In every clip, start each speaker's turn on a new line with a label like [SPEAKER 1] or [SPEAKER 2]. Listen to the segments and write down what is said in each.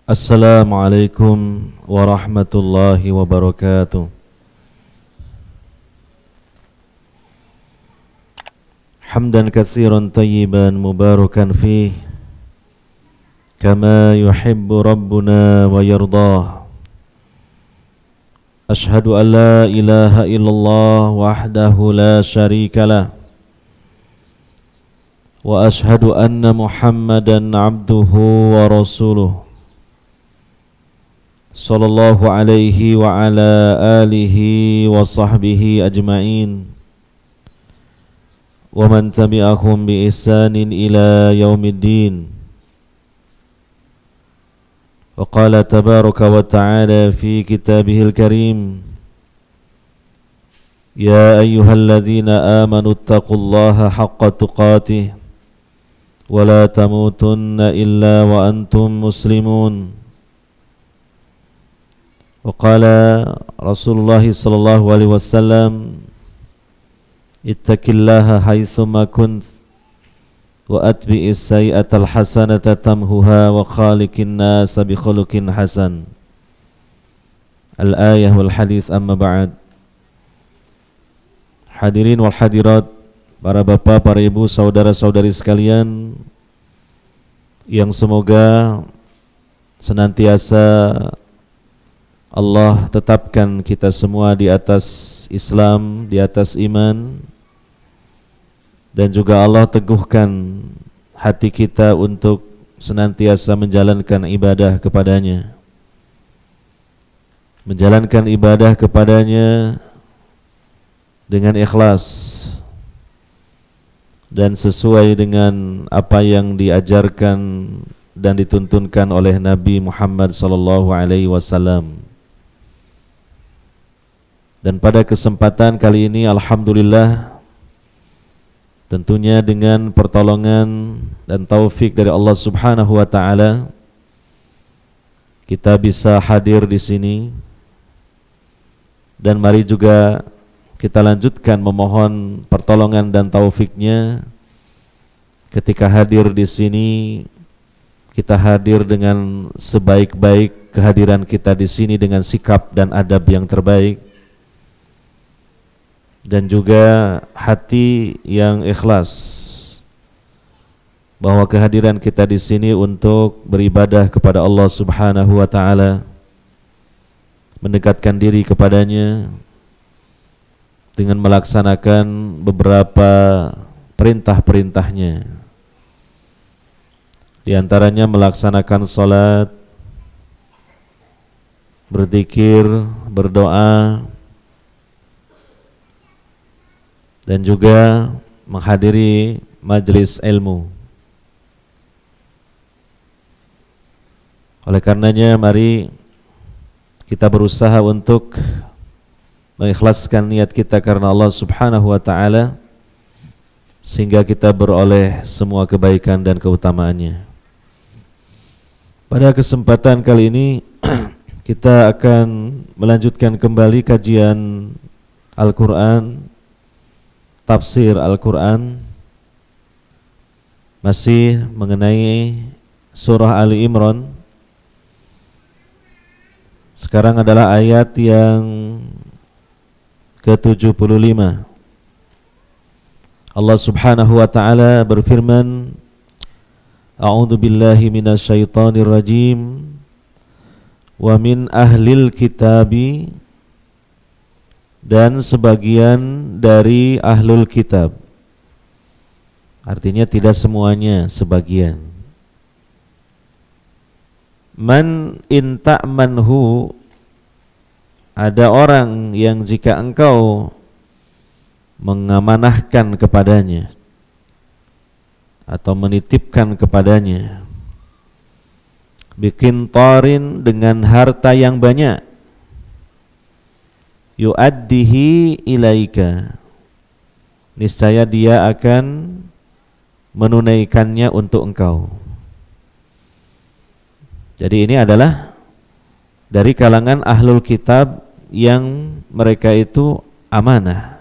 [SPEAKER 1] Assalamualaikum warahmatullahi wabarakatuh. Hamdan katsiran tayyiban mubarakan fih kama yuhibbu rabbuna wa yardah. Ashhadu an la ilaha illallah wahdahu la syarikalah wa ashhadu anna Muhammadan abduhu wa rasuluh sallallahu alaihi wa ala alihi wa sahbihi ajma'in wa man tabi'ahum bi ihsanin ila yaumiddin. Wa qala tabaraka wa ta'ala fi kitabihil karim, ya ayyuhalladzina amanu taqullaha haqqa tuqatih wa la tamutunna illa wa antum muslimun. Wa qala Rasulullah sallallahu alaihi wasallam, ittaqillaha haitsuma kunt wa atbi'is sayyi'atal hasanata tamhuha wa khaliqin nasa bi khuluqin hasan. Al-ayah wal hadis, amma ba'd. Hadirin wal hadirat, para bapak, para ibu, saudara-saudari sekalian yang semoga senantiasa Allah tetapkan kita semua di atas Islam, di atas iman, dan juga Allah teguhkan hati kita untuk senantiasa menjalankan ibadah kepadanya. Menjalankan ibadah kepadanya dengan ikhlas dan sesuai dengan apa yang diajarkan dan dituntunkan oleh Nabi Muhammad sallallahu alaihi wasallam. Dan pada kesempatan kali ini alhamdulillah, tentunya dengan pertolongan dan taufik dari Allah Subhanahu wa taala, kita bisa hadir di sini. Dan mari juga kita lanjutkan memohon pertolongan dan taufiknya. Ketika hadir di sini, kita hadir dengan sebaik-baik kehadiran kita di sini, dengan sikap dan adab yang terbaik, dan juga hati yang ikhlas bahwa kehadiran kita di sini untuk beribadah kepada Allah Subhanahu wa taala, mendekatkan diri kepadanya dengan melaksanakan beberapa perintah-perintahnya. Di antaranya melaksanakan salat, berzikir, berdoa, dan juga menghadiri majelis ilmu. Oleh karenanya mari kita berusaha untuk mengikhlaskan niat kita karena Allah Subhanahu wa taala, sehingga kita beroleh semua kebaikan dan keutamaannya. Pada kesempatan kali ini kita akan melanjutkan kembali kajian Al-Quran, tafsir Al-Quran, masih mengenai surah Ali Imran. Sekarang adalah ayat yang ke-75. Allah Subhanahu wa ta'ala berfirman, a'udzu billahi minasyaitonir rajim, wa min ahlil kitabi, dan sebagian dari ahlul kitab. Artinya tidak semuanya, sebagian. Man in ta'manhu, ada orang yang jika engkau mengamanahkan kepadanya atau menitipkan kepadanya, bikin torin, dengan harta yang banyak, yu'addihi ilaika, niscaya dia akan menunaikannya untuk engkau. Jadi ini adalah dari kalangan ahlul kitab yang mereka itu amanah.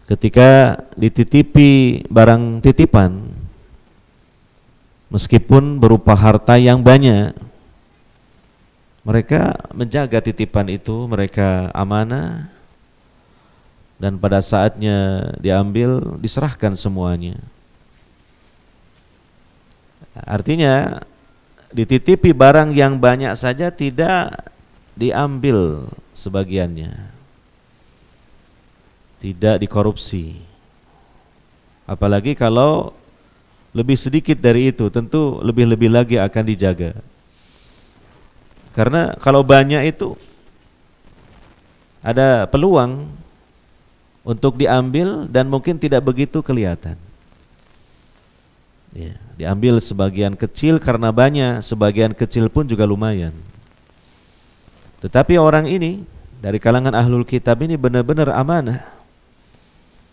[SPEAKER 1] Ketika dititipi barang titipan, meskipun berupa harta yang banyak, mereka menjaga titipan itu, mereka amanah, dan pada saatnya diambil, diserahkan semuanya. Artinya dititipi barang yang banyak saja tidak diambil sebagiannya, tidak dikorupsi. Apalagi kalau lebih sedikit dari itu, tentu lebih-lebih lagi akan dijaga. Karena kalau banyak itu ada peluang untuk diambil dan mungkin tidak begitu kelihatan. Ya, diambil sebagian kecil karena banyak, sebagian kecil pun juga lumayan. Tetapi orang ini dari kalangan ahlul kitab ini benar-benar amanah.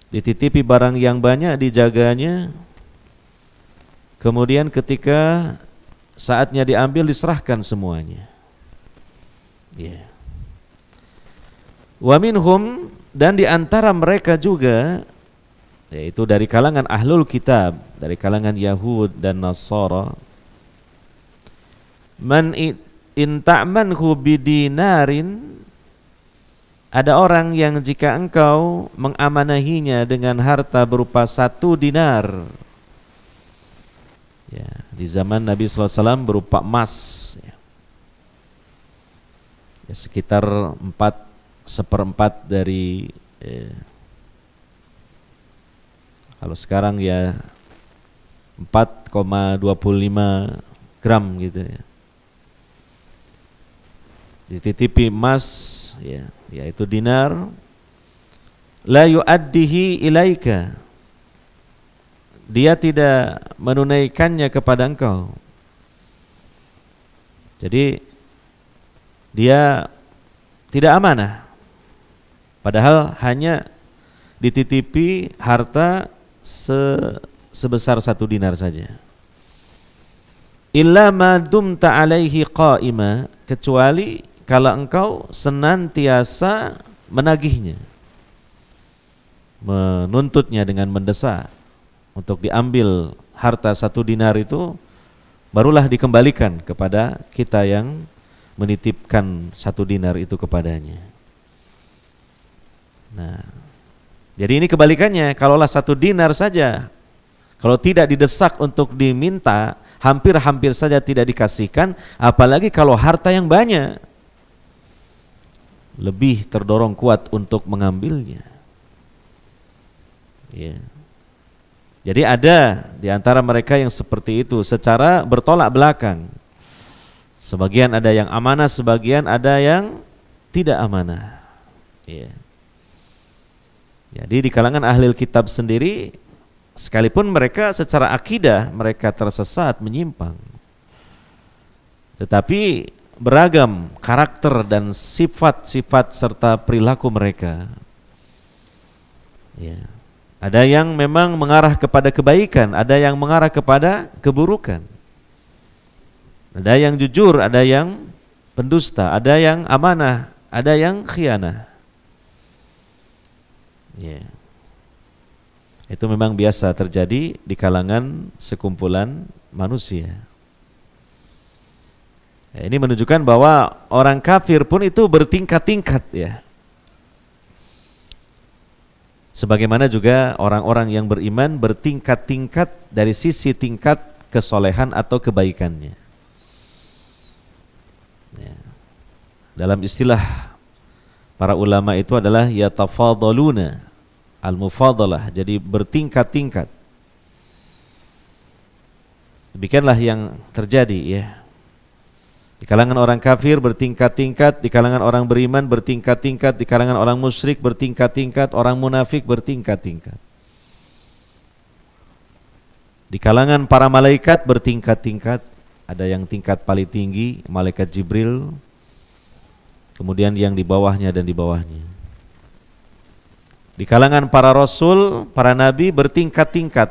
[SPEAKER 1] Dititipi barang yang banyak, dijaganya. Kemudian ketika saatnya diambil, diserahkan semuanya. Ya. Wa minhum, dan di antara mereka juga, yaitu dari kalangan ahlul kitab, dari kalangan Yahud dan Nasara, man in ta'manhu bidinarin, ada orang yang jika engkau mengamanahinya dengan harta berupa 1 dinar. Ya, di zaman Nabi SAW berupa emas, ya. Ya, sekitar 4/4 dari kalau sekarang ya 4,25 gram gitu ya. Dititipi emas, ya, yaitu dinar, la yu'addihi ilaika, dia tidak menunaikannya kepada engkau. Jadi dia tidak amanah, padahal hanya dititipi harta sebesar 1 dinar saja. Illa ma dumta alaihi qa'ima, kecuali kalau engkau senantiasa menagihnya, menuntutnya dengan mendesak untuk diambil harta 1 dinar itu, barulah dikembalikan kepada kita yang menitipkan 1 dinar itu kepadanya. Nah, jadi ini kebalikannya. Kalaulah 1 dinar saja, kalau tidak didesak untuk diminta, hampir-hampir saja tidak dikasihkan. Apalagi kalau harta yang banyak, lebih terdorong kuat untuk mengambilnya. Ya. Jadi ada di antara mereka yang seperti itu secara bertolak belakang. Sebagian ada yang amanah, sebagian ada yang tidak amanah. Ya. Jadi di kalangan ahli kitab sendiri, sekalipun mereka secara akidah mereka tersesat, menyimpang, tetapi beragam karakter dan sifat-sifat serta perilaku mereka. Ya. Ada yang memang mengarah kepada kebaikan, ada yang mengarah kepada keburukan. Ada yang jujur, ada yang pendusta, ada yang amanah, ada yang khianah. Ya. Itu memang biasa terjadi di kalangan sekumpulan manusia. Ya, ini menunjukkan bahwa orang kafir pun itu bertingkat-tingkat, ya. Sebagaimana juga orang-orang yang beriman bertingkat-tingkat dari sisi tingkat kesolehan atau kebaikannya. Ya. Dalam istilah para ulama itu adalah yatafadaluna, al-mufadalah, jadi bertingkat-tingkat. Demikianlah yang terjadi, ya. Di kalangan orang kafir bertingkat-tingkat, di kalangan orang beriman bertingkat-tingkat, di kalangan orang musyrik bertingkat-tingkat, orang munafik bertingkat-tingkat. Di kalangan para malaikat bertingkat-tingkat, ada yang tingkat paling tinggi, malaikat Jibril, kemudian yang di bawahnya dan di bawahnya. Di kalangan para rasul, para nabi bertingkat-tingkat,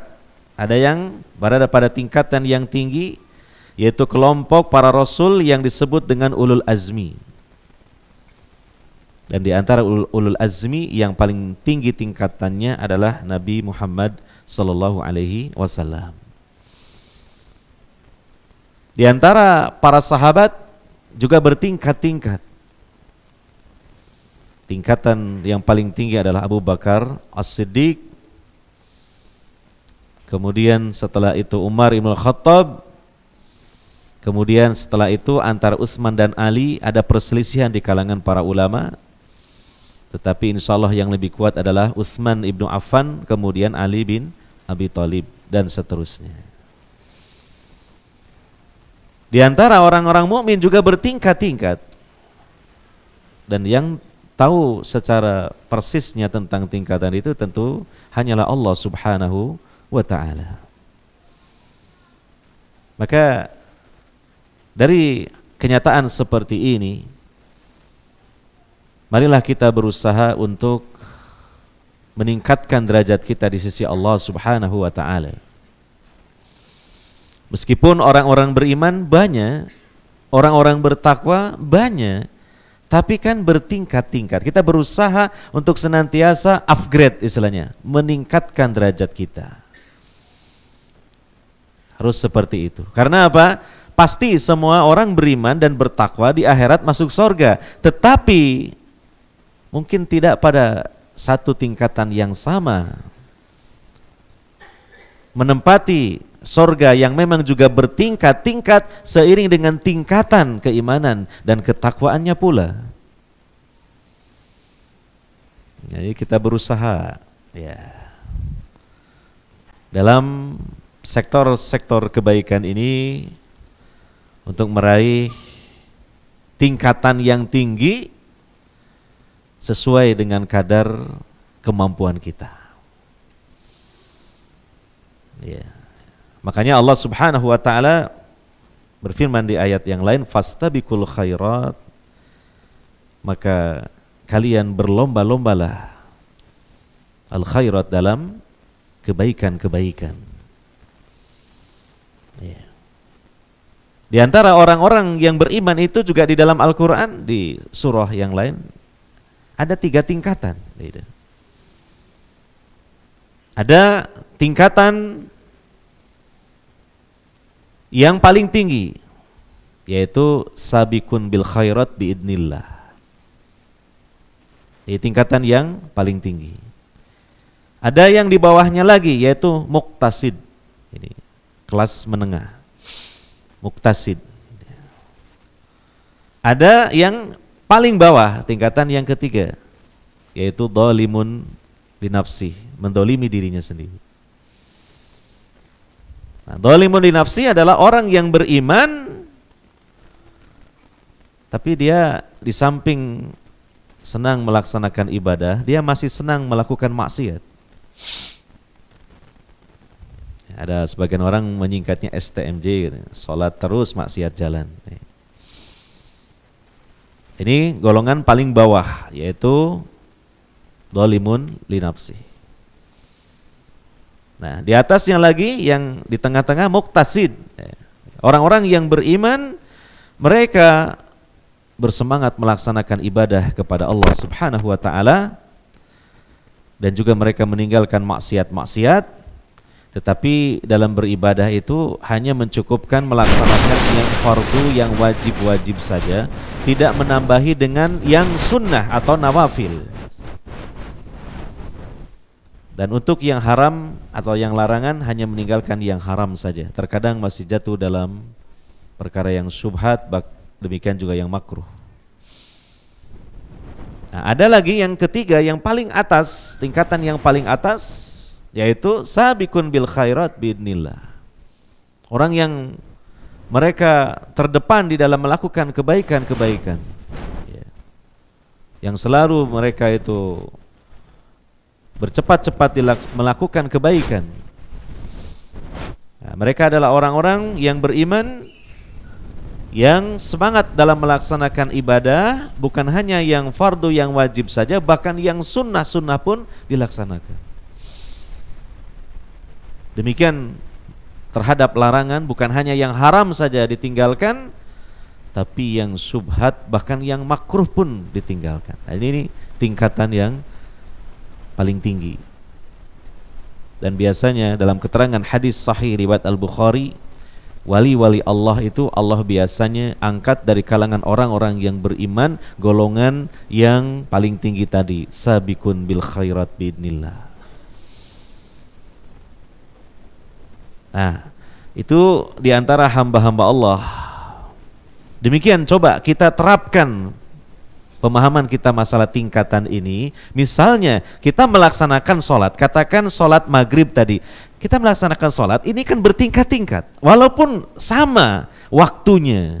[SPEAKER 1] ada yang berada pada tingkatan yang tinggi, yaitu kelompok para rasul yang disebut dengan ulul azmi. Dan di antara ulul azmi yang paling tinggi tingkatannya adalah Nabi Muhammad sallallahu alaihi wasallam. Di antara para sahabat juga bertingkat-tingkat. Tingkatan yang paling tinggi adalah Abu Bakar As-Siddiq. Kemudian setelah itu Umar Ibn Khattab. Kemudian setelah itu antara Utsman dan Ali ada perselisihan di kalangan para ulama. Tetapi insya Allah yang lebih kuat adalah Utsman ibnu Affan, kemudian Ali bin Abi Thalib, dan seterusnya. Di antara orang-orang mukmin juga bertingkat-tingkat. Dan yang tahu secara persisnya tentang tingkatan itu tentu hanyalah Allah Subhanahu wa ta'ala. Maka dari kenyataan seperti ini, marilah kita berusaha untuk meningkatkan derajat kita di sisi Allah Subhanahu wa ta'ala. Meskipun orang-orang beriman banyak, orang-orang bertakwa banyak, tapi kan bertingkat-tingkat. Kita berusaha untuk senantiasa upgrade istilahnya, meningkatkan derajat kita. Harus seperti itu. Karena apa? Pasti semua orang beriman dan bertakwa di akhirat masuk surga. Tetapi mungkin tidak pada satu tingkatan yang sama. Menempati surga yang memang juga bertingkat-tingkat seiring dengan tingkatan keimanan dan ketakwaannya pula. Jadi kita berusaha ya dalam sektor-sektor kebaikan ini untuk meraih tingkatan yang tinggi sesuai dengan kadar kemampuan kita. Ya. Makanya Allah Subhanahu wa ta'ala berfirman di ayat yang lain, fastabiqul khairat, maka kalian berlomba-lombalah al khairat dalam kebaikan-kebaikan. Ya. Di antara orang-orang yang beriman itu juga di dalam Al-Quran, di surah yang lain ada 3 tingkatan. Ada tingkatan yang paling tinggi, yaitu sabiqun bil khairat biidnillah. Ini tingkatan yang paling tinggi. Ada yang di bawahnya lagi, yaitu muqtasid. Ini kelas menengah, muqtasid. Ada yang paling bawah, tingkatan yang ketiga, yaitu dhalimun li nafsi, mendolimi dirinya sendiri. Nah, dhalimun li nafsi adalah orang yang beriman, tapi dia di samping senang melaksanakan ibadah, dia masih senang melakukan maksiat. Ada sebagian orang menyingkatnya STMJ, gitu. Sholat terus maksiat jalan. Ini golongan paling bawah, yaitu dhalimun li nafsi. Nah, di atasnya lagi yang di tengah-tengah muqtasid. Orang-orang yang beriman, mereka bersemangat melaksanakan ibadah kepada Allah Subhanahu wa ta'ala, dan juga mereka meninggalkan maksiat-maksiat, tetapi dalam beribadah itu hanya mencukupkan melaksanakan yang fardu, yang wajib-wajib saja, tidak menambahi dengan yang sunnah atau nawafil. Dan untuk yang haram atau yang larangan hanya meninggalkan yang haram saja. Terkadang masih jatuh dalam perkara yang syubhat, demikian juga yang makruh. Nah, ada lagi yang ketiga, yang paling atas, tingkatan yang paling atas, yaitu sabiqun bil khairat biidnillah. Orang yang mereka terdepan di dalam melakukan kebaikan-kebaikan, ya. Yang selalu mereka itu bercepat-cepat melakukan kebaikan. Nah, mereka adalah orang-orang yang beriman, yang semangat dalam melaksanakan ibadah, bukan hanya yang fardu, yang wajib saja, bahkan yang sunnah-sunnah pun dilaksanakan. Demikian terhadap larangan, bukan hanya yang haram saja ditinggalkan, tapi yang syubhat, bahkan yang makruh pun ditinggalkan. Nah, ini tingkatan yang paling tinggi. Dan biasanya dalam keterangan hadis sahih riwayat Al-Bukhari, Wali-wali Allah itu Allah biasanya angkat dari kalangan orang-orang yang beriman, golongan yang paling tinggi tadi, sabiqun bil khairat biidznillah. Nah, itu diantara hamba-hamba Allah. Demikian coba kita terapkan pemahaman kita masalah tingkatan ini. Misalnya kita melaksanakan sholat, katakan sholat maghrib tadi, kita melaksanakan sholat ini kan bertingkat-tingkat, walaupun sama waktunya,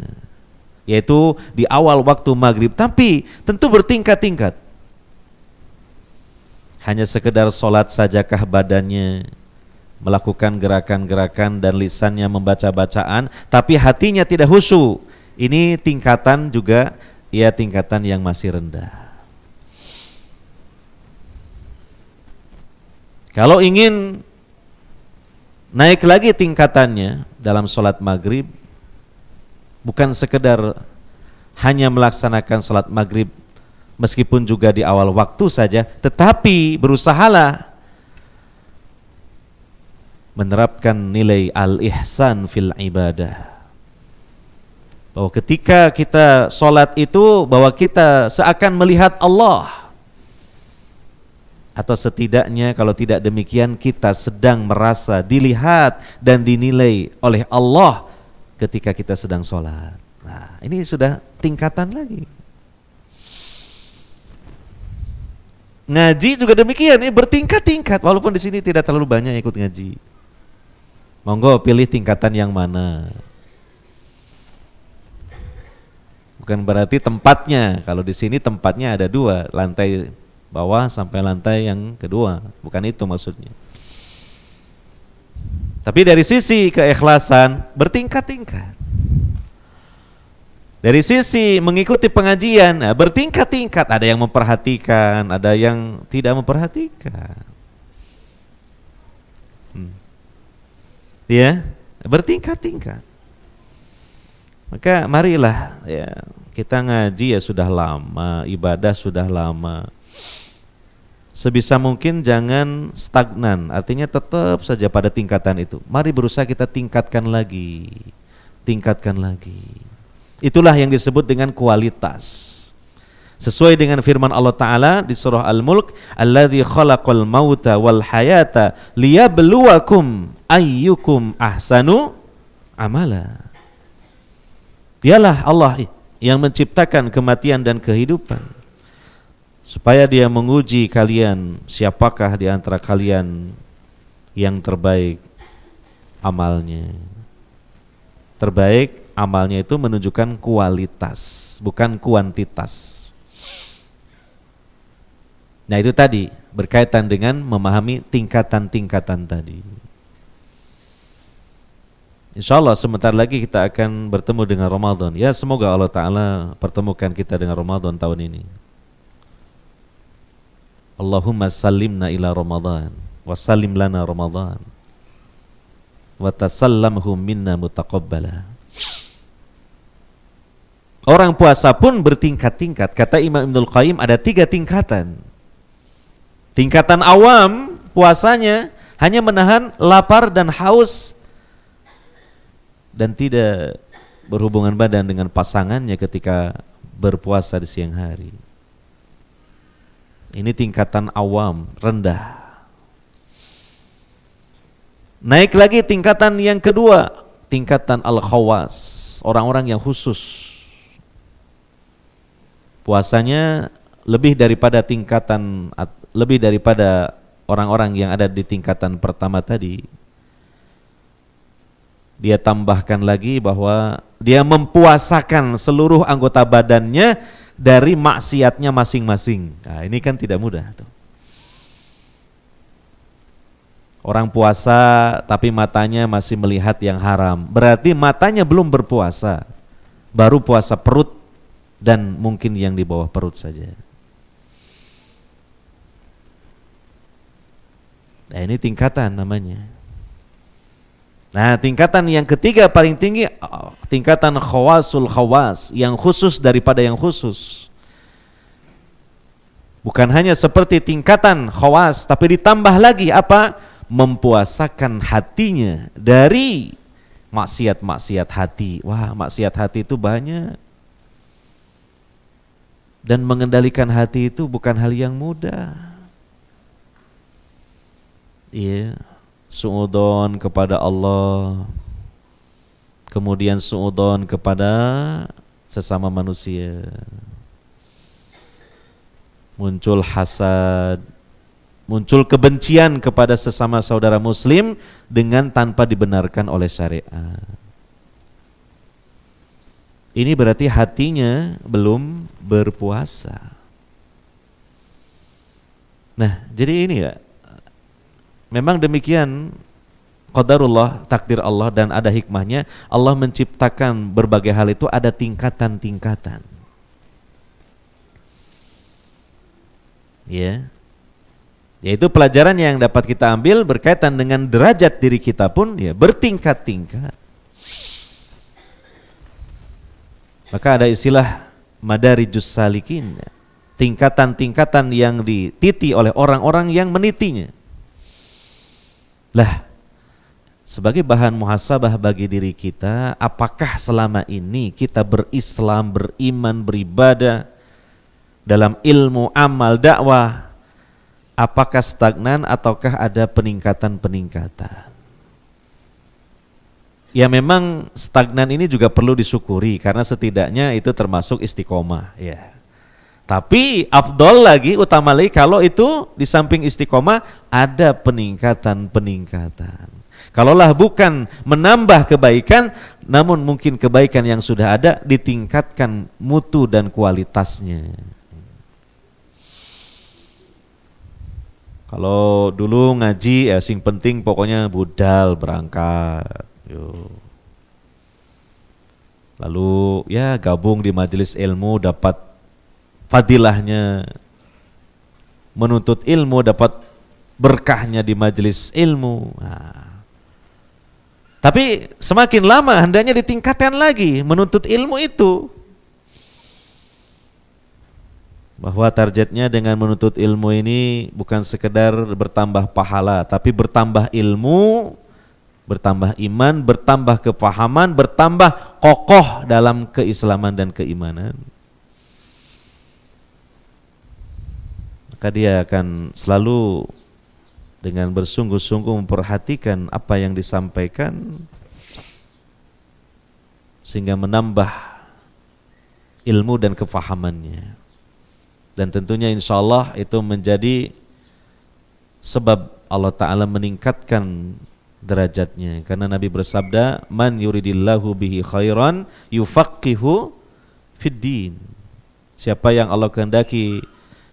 [SPEAKER 1] yaitu di awal waktu maghrib, tapi tentu bertingkat-tingkat. Hanya sekedar sholat sajakah badannya melakukan gerakan-gerakan dan lisannya membaca bacaan, tapi hatinya tidak khusyuk. Ini tingkatan juga, ya tingkatan yang masih rendah. Kalau ingin naik lagi tingkatannya dalam sholat maghrib, bukan sekedar hanya melaksanakan sholat maghrib meskipun juga di awal waktu saja, tetapi berusahalah menerapkan nilai al-ihsan fil ibadah. Bahwa ketika kita sholat itu, bahwa kita seakan melihat Allah, atau setidaknya kalau tidak demikian kita sedang merasa dilihat dan dinilai oleh Allah ketika kita sedang sholat. Nah, ini sudah tingkatan lagi. Ngaji juga demikian, ini bertingkat-tingkat, walaupun di sini tidak terlalu banyak yang ikut ngaji. Monggo pilih tingkatan yang mana. Bukan berarti tempatnya. Kalau di sini tempatnya ada dua, lantai bawah sampai lantai yang kedua. Bukan itu maksudnya. Tapi dari sisi keikhlasan bertingkat-tingkat. Dari sisi mengikuti pengajian bertingkat-tingkat. Ada yang memperhatikan, ada yang tidak memperhatikan. Ya, bertingkat-tingkat. Maka marilah ya, kita ngaji ya sudah lama, ibadah sudah lama. Sebisa mungkin jangan stagnan, artinya tetap saja pada tingkatan itu. Mari berusaha kita tingkatkan lagi. Tingkatkan lagi. Itulah yang disebut dengan kualitas. Sesuai dengan firman Allah Ta'ala di surah Al-Mulk, alladzi khalaqal mauta wal hayata liyabluwakum ayyukum ahsanu amala. Dialah Allah yang menciptakan kematian dan kehidupan, supaya Dia menguji kalian siapakah di antara kalian yang terbaik amalnya. Terbaik amalnya itu menunjukkan kualitas, bukan kuantitas. Nah, itu tadi berkaitan dengan memahami tingkatan-tingkatan tadi. InsyaAllah sebentar lagi kita akan bertemu dengan Ramadan. Ya, semoga Allah Ta'ala pertemukan kita dengan Ramadan tahun ini. Allahumma sallimna ila Ramadan wa sallim lana Ramadan wa tasallamhu minna mutaqabbala. Orang puasa pun bertingkat-tingkat. Kata Imam Ibnul Qayyim ada 3 tingkatan. Tingkatan awam puasanya hanya menahan lapar dan haus dan tidak berhubungan badan dengan pasangannya ketika berpuasa di siang hari. Ini tingkatan awam, rendah. Naik lagi tingkatan yang kedua, tingkatan al-khawas, orang-orang yang khusus. Puasanya lebih daripada orang-orang yang ada di tingkatan pertama tadi. Dia tambahkan lagi bahwa dia mempuasakan seluruh anggota badannya dari maksiatnya masing-masing. Nah, ini kan tidak mudah tuh. Orang puasa tapi matanya masih melihat yang haram, berarti matanya belum berpuasa, baru puasa perut dan mungkin yang di bawah perut saja. Nah, ini tingkatan namanya. Nah, tingkatan yang ketiga paling tinggi, tingkatan khawasul khawas, yang khusus daripada yang khusus. Bukan hanya seperti tingkatan khawas, tapi ditambah lagi apa? Mempuasakan hatinya dari maksiat-maksiat hati. Wah, maksiat hati itu banyak. Dan mengendalikan hati itu bukan hal yang mudah. Iya, suudzon kepada Allah, kemudian suudzon kepada sesama manusia. Muncul hasad, muncul kebencian kepada sesama saudara muslim dengan tanpa dibenarkan oleh syariat. Ini berarti hatinya belum berpuasa. Nah, jadi ini ya, memang demikian qadarullah, takdir Allah, dan ada hikmahnya. Allah menciptakan berbagai hal itu ada tingkatan-tingkatan. Ya. Yaitu pelajaran yang dapat kita ambil berkaitan dengan derajat diri kita pun ya bertingkat-tingkat. Maka ada istilah madarijus salikin, tingkatan-tingkatan yang dititi oleh orang-orang yang menitinya. Lah, sebagai bahan muhasabah bagi diri kita, apakah selama ini kita berislam, beriman, beribadah dalam ilmu, amal, dakwah, apakah stagnan ataukah ada peningkatan-peningkatan? Ya memang stagnan ini juga perlu disyukuri karena setidaknya itu termasuk istiqomah ya. Tapi afdol lagi, utama lagi kalau itu di samping istiqomah ada peningkatan-peningkatan. Kalaulah bukan menambah kebaikan, namun mungkin kebaikan yang sudah ada ditingkatkan mutu dan kualitasnya. Kalau dulu ngaji ya sing penting pokoknya budal berangkat. Yo. Lalu ya gabung di majelis ilmu dapat fadilahnya, menuntut ilmu dapat berkahnya di majelis ilmu. Nah. Tapi semakin lama hendaknya ditingkatkan lagi menuntut ilmu itu. Bahwa targetnya dengan menuntut ilmu ini bukan sekedar bertambah pahala, tapi bertambah ilmu, bertambah iman, bertambah kepahaman, bertambah kokoh dalam keislaman dan keimanan. Maka dia akan selalu dengan bersungguh-sungguh memperhatikan apa yang disampaikan sehingga menambah ilmu dan kefahamannya. Dan tentunya insya Allah itu menjadi sebab Allah Ta'ala meningkatkan derajatnya. Karena Nabi bersabda, man yuridillahu bihi khairan yufaqihu fid din. Siapa yang Allah kehendaki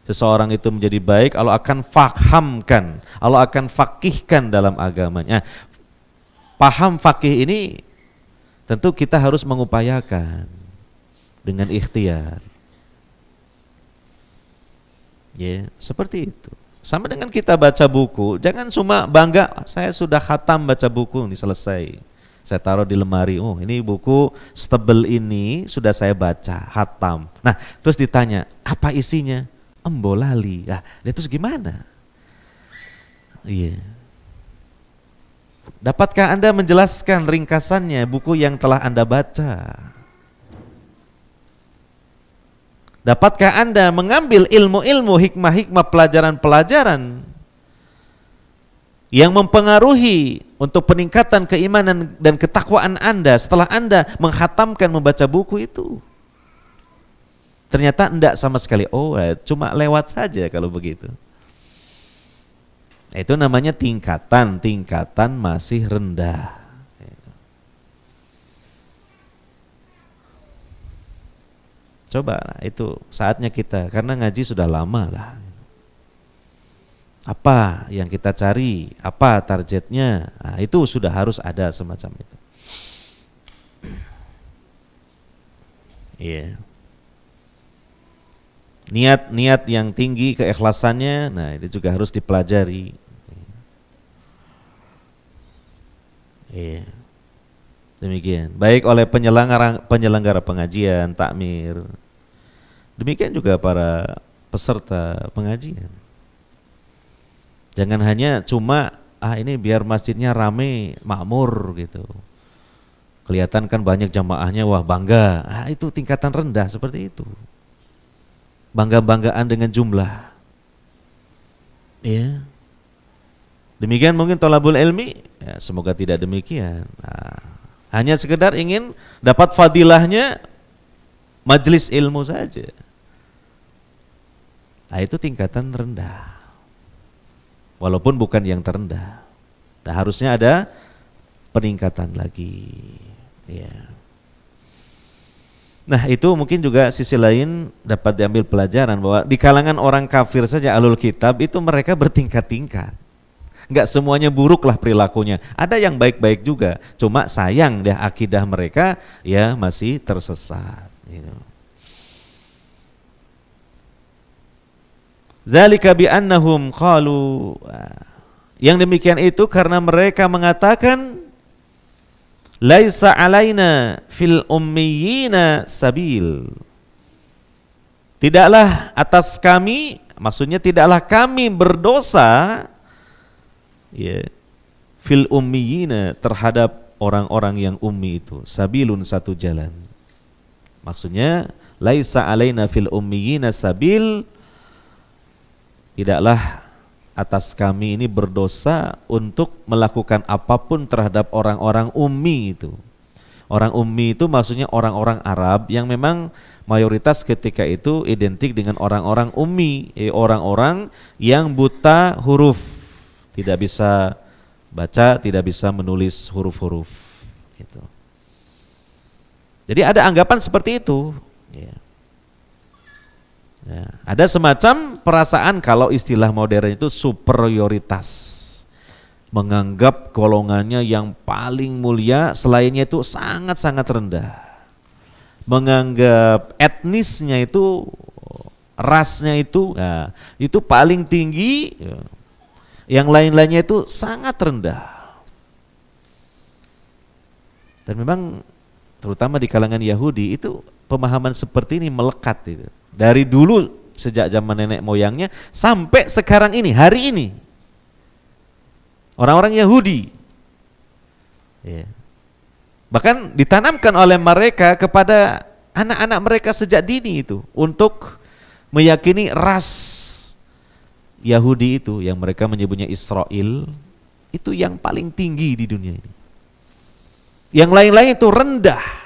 [SPEAKER 1] seseorang itu menjadi baik, Allah akan fahamkan, Allah akan fakihkan dalam agamanya. Paham fakih ini tentu kita harus mengupayakan dengan ikhtiar. Ya, seperti itu. Sama dengan kita baca buku, jangan cuma bangga, saya sudah khatam baca buku, ini selesai. Saya taruh di lemari, oh ini buku setebel ini sudah saya baca, khatam. Nah, terus ditanya, apa isinya? Embolali. Nah, terus gimana? Iya. Dapatkah Anda menjelaskan ringkasannya buku yang telah Anda baca? Dapatkah Anda mengambil ilmu-ilmu, hikmah-hikmah, pelajaran-pelajaran yang mempengaruhi untuk peningkatan keimanan dan ketakwaan Anda setelah Anda menghatamkan membaca buku itu? Ternyata enggak sama sekali. Oh, cuma lewat saja kalau begitu. Itu namanya tingkatan masih rendah. Coba itu saatnya kita, karena ngaji sudah lama lah. Apa yang kita cari, apa targetnya, nah, itu sudah harus ada semacam itu. Iya. Niat-niat yang tinggi, keikhlasannya, nah itu juga harus dipelajari. Iya. Demikian, baik oleh penyelenggara pengajian, takmir. Demikian juga para peserta pengajian. Jangan hanya cuma ini biar masjidnya rame, makmur gitu. Kelihatan kan banyak jamaahnya, wah bangga. Itu tingkatan rendah seperti itu. Bangga-banggaan dengan jumlah. Ya. Demikian mungkin thalabul ilmi, ya, semoga tidak demikian. Hanya sekedar ingin dapat fadilahnya majelis ilmu saja. Itu tingkatan rendah. Walaupun bukan yang terendah. Harusnya ada peningkatan lagi. Ya. Nah, itu mungkin juga sisi lain dapat diambil pelajaran bahwa di kalangan orang kafir saja ahlul kitab itu mereka bertingkat-tingkat. Enggak semuanya buruk lah perilakunya. Ada yang baik-baik juga. Cuma sayang deh akidah mereka ya masih tersesat. Gitu. Dzalika bi annahum qalu. Yang demikian itu karena mereka mengatakan laisa alaina fil ummiyina sabil. Tidaklah atas kami, maksudnya tidaklah kami berdosa ya fil ummiyina terhadap orang-orang yang ummi itu. Sabilun satu jalan. Maksudnya laisa alaina fil ummiyina sabil, tidaklah atas kami ini berdosa untuk melakukan apapun terhadap orang-orang ummi itu. Orang ummi itu maksudnya orang-orang Arab yang memang mayoritas ketika itu identik dengan orang-orang ummi, orang-orang yang buta huruf, tidak bisa baca, tidak bisa menulis huruf-huruf. Gitu. Jadi ada anggapan seperti itu. Ya. Ya, ada semacam perasaan kalau istilah modern itu superioritas, menganggap golongannya yang paling mulia, selainnya itu sangat-sangat rendah, menganggap etnisnya itu, rasnya itu, ya, itu paling tinggi, ya, yang lain-lainnya itu sangat rendah. Dan memang terutama di kalangan Yahudi itu pemahaman seperti ini melekat itu. Dari dulu sejak zaman nenek moyangnya sampai sekarang ini, hari ini. Orang-orang Yahudi. Ya. Bahkan ditanamkan oleh mereka kepada anak-anak mereka sejak dini itu untuk meyakini ras Yahudi itu yang mereka menyebutnya Israel itu yang paling tinggi di dunia ini. Yang lain-lain itu rendah.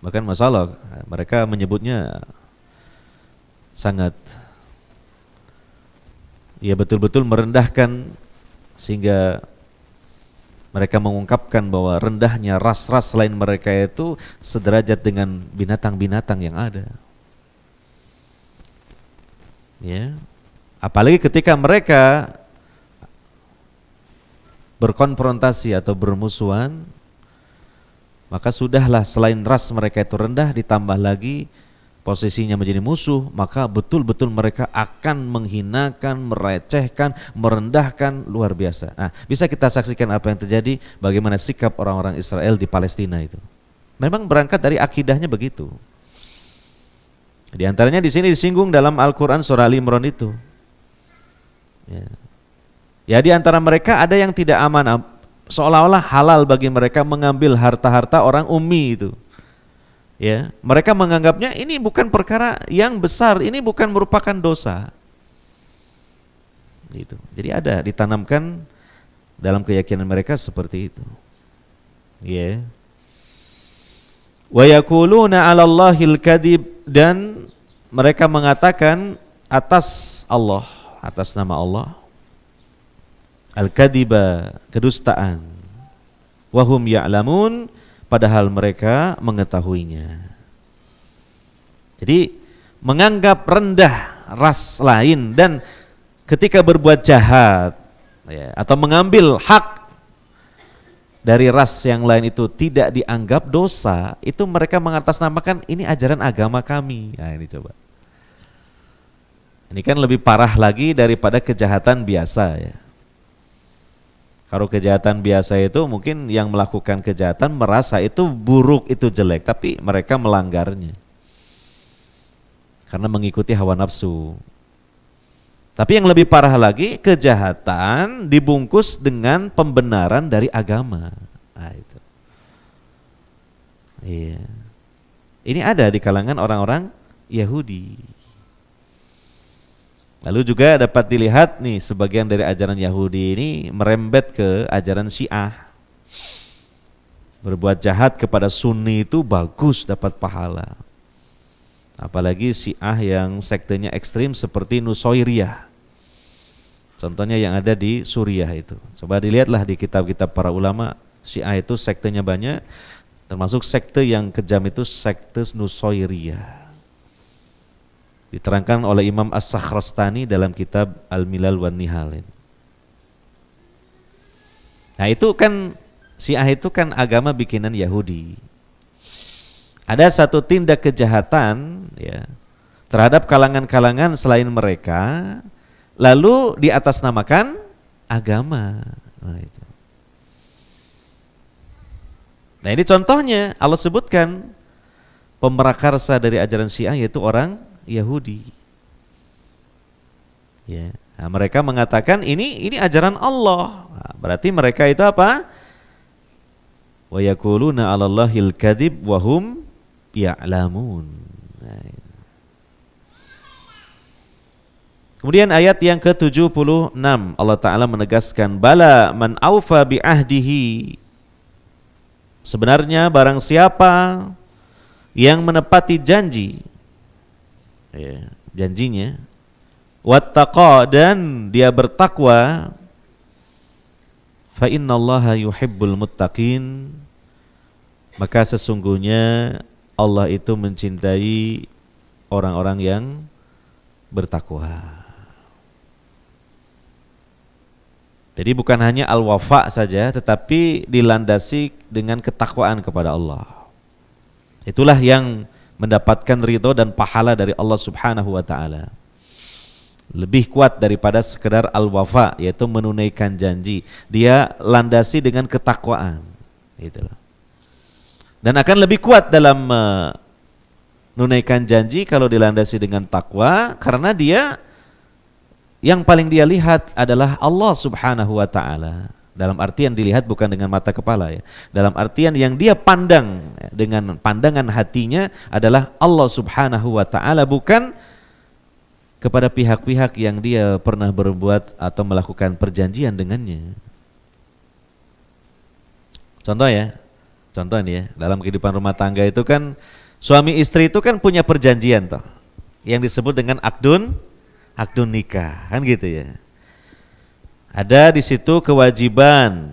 [SPEAKER 1] Bahkan masalah mereka menyebutnya sangat ya betul-betul merendahkan sehingga mereka mengungkapkan bahwa rendahnya ras-ras selain mereka itu sederajat dengan binatang-binatang yang ada. Ya. Apalagi ketika mereka berkonfrontasi atau bermusuhan, maka sudahlah selain ras mereka itu rendah ditambah lagi posisinya menjadi musuh, maka betul-betul mereka akan menghinakan, merecehkan, merendahkan luar biasa. Nah, bisa kita saksikan apa yang terjadi, bagaimana sikap orang-orang Israel di Palestina itu. Memang berangkat dari akidahnya begitu. Di antaranya di sini disinggung dalam Al-Qur'an surah Ali Imran itu. Ya, di antara mereka ada yang tidak aman, seolah-olah halal bagi mereka mengambil harta-harta orang ummi itu. Ya, mereka menganggapnya ini bukan perkara yang besar, ini bukan merupakan dosa. Gitu. Jadi ada ditanamkan dalam keyakinan mereka seperti itu. Ya. Wa yaquluna 'alallahil kadzib, dan mereka mengatakan atas Allah, atas nama Allah, al-kadziba, kedustaan. Wahum ya'lamun, padahal mereka mengetahuinya. Jadi menganggap rendah ras lain, dan ketika berbuat jahat ya, atau mengambil hak dari ras yang lain itu tidak dianggap dosa, itu mereka mengatasnamakan ini ajaran agama kami. Nah ini coba. Ini kan lebih parah lagi daripada kejahatan biasa ya. Kalau kejahatan biasa itu mungkin yang melakukan kejahatan merasa itu buruk, itu jelek, tapi mereka melanggarnya karena mengikuti hawa nafsu. Tapi yang lebih parah lagi, kejahatan dibungkus dengan pembenaran dari agama. Nah, itu. Iya. Ini ada di kalangan orang-orang Yahudi. Lalu juga dapat dilihat nih sebagian dari ajaran Yahudi ini merembet ke ajaran Syiah. Berbuat jahat kepada Sunni itu bagus, dapat pahala. Apalagi Syiah yang sektenya ekstrim seperti Nusairiyah. Contohnya yang ada di Suriah itu. Coba dilihatlah di kitab-kitab para ulama, Syiah itu sektenya banyak, termasuk sekte yang kejam itu sekte Nusairiyah. Diterangkan oleh Imam As-Sakhrastani dalam kitab Al-Milal wan Nihal. Nah itu kan Syiah itu kan agama bikinan Yahudi. Ada satu tindak kejahatan ya terhadap kalangan-kalangan selain mereka, lalu diatasnamakan agama. Nah ini contohnya Allah sebutkan pemerakarsa dari ajaran Syiah yaitu orang Yahudi. Ya, nah, mereka mengatakan ini ajaran Allah. Nah, berarti mereka itu apa? Wa yaquluna 'alallahil kadzib wa hum ya'lamun. Nah, kemudian ayat yang ke-76 Allah Ta'ala menegaskan bala man aufa bi ahdihi. Sebenarnya barang siapa yang menepati janji ya, janjinya wattaqa dan dia bertakwa fa innallaha yuhibbul muttaqin maka sesungguhnya Allah itu mencintai orang-orang yang bertakwa. Jadi bukan hanya al-wafa saja tetapi dilandasi dengan ketakwaan kepada Allah. Itulah yang mendapatkan ridho dan pahala dari Allah Subhanahu wa taala. Lebih kuat daripada sekedar al-wafa yaitu menunaikan janji. Dia landasi dengan ketakwaan. Itulah. Dan akan lebih kuat dalam menunaikan janji kalau dilandasi dengan takwa karena dia yang paling dia lihat adalah Allah Subhanahu wa taala. Dalam artian dilihat bukan dengan mata kepala ya. Dalam artian yang dia pandang dengan pandangan hatinya adalah Allah Subhanahu wa taala, bukan kepada pihak-pihak yang dia pernah berbuat atau melakukan perjanjian dengannya. Contoh ya. Contoh ini ya, dalam kehidupan rumah tangga itu kan suami istri itu kan punya perjanjian toh. Yang disebut dengan akdun nikah, kan gitu ya. Ada di situ kewajiban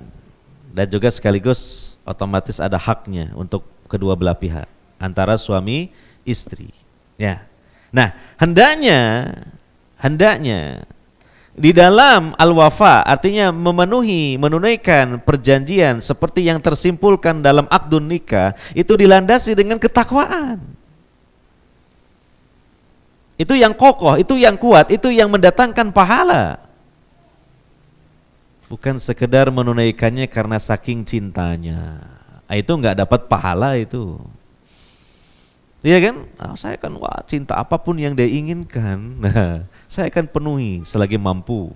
[SPEAKER 1] dan juga sekaligus otomatis ada haknya untuk kedua belah pihak antara suami istri. Ya. Nah, hendaknya di dalam al-wafa artinya menunaikan perjanjian seperti yang tersimpulkan dalam akdun nikah itu dilandasi dengan ketakwaan. Itu yang kokoh, itu yang kuat, itu yang mendatangkan pahala. Bukan sekedar menunaikannya karena saking cintanya. Itu enggak dapat pahala itu. Iya kan? Nah, saya kan cinta apapun yang dia inginkan. Nah, saya akan penuhi selagi mampu.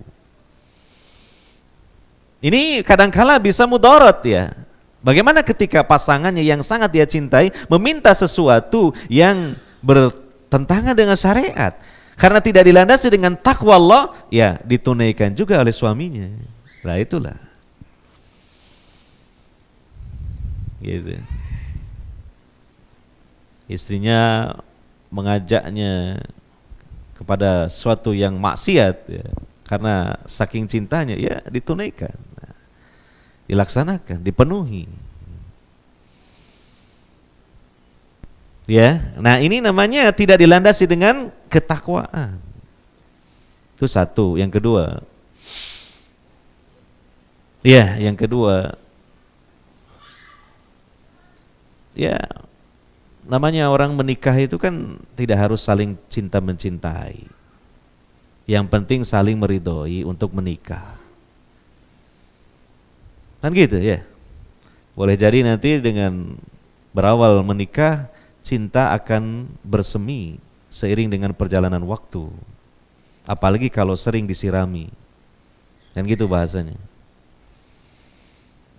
[SPEAKER 1] Ini kadangkala bisa mudarat ya. Bagaimana ketika pasangannya yang sangat dia cintai meminta sesuatu yang bertentangan dengan syariat, karena tidak dilandasi dengan takwa Allah, ya ditunaikan juga oleh suaminya. Nah itulah. Gitu. Istrinya mengajaknya kepada suatu yang maksiat ya, karena saking cintanya ya ditunaikan, dilaksanakan, dipenuhi. Ya, nah ini namanya tidak dilandasi dengan ketakwaan. Itu satu. Yang kedua, ya, yang kedua, ya. Namanya orang menikah itu kan tidak harus saling cinta mencintai. Yang penting saling meridhoi untuk menikah. Kan gitu ya. Boleh jadi nanti dengan berawal menikah cinta akan bersemi seiring dengan perjalanan waktu. Apalagi kalau sering disirami. Kan gitu bahasanya.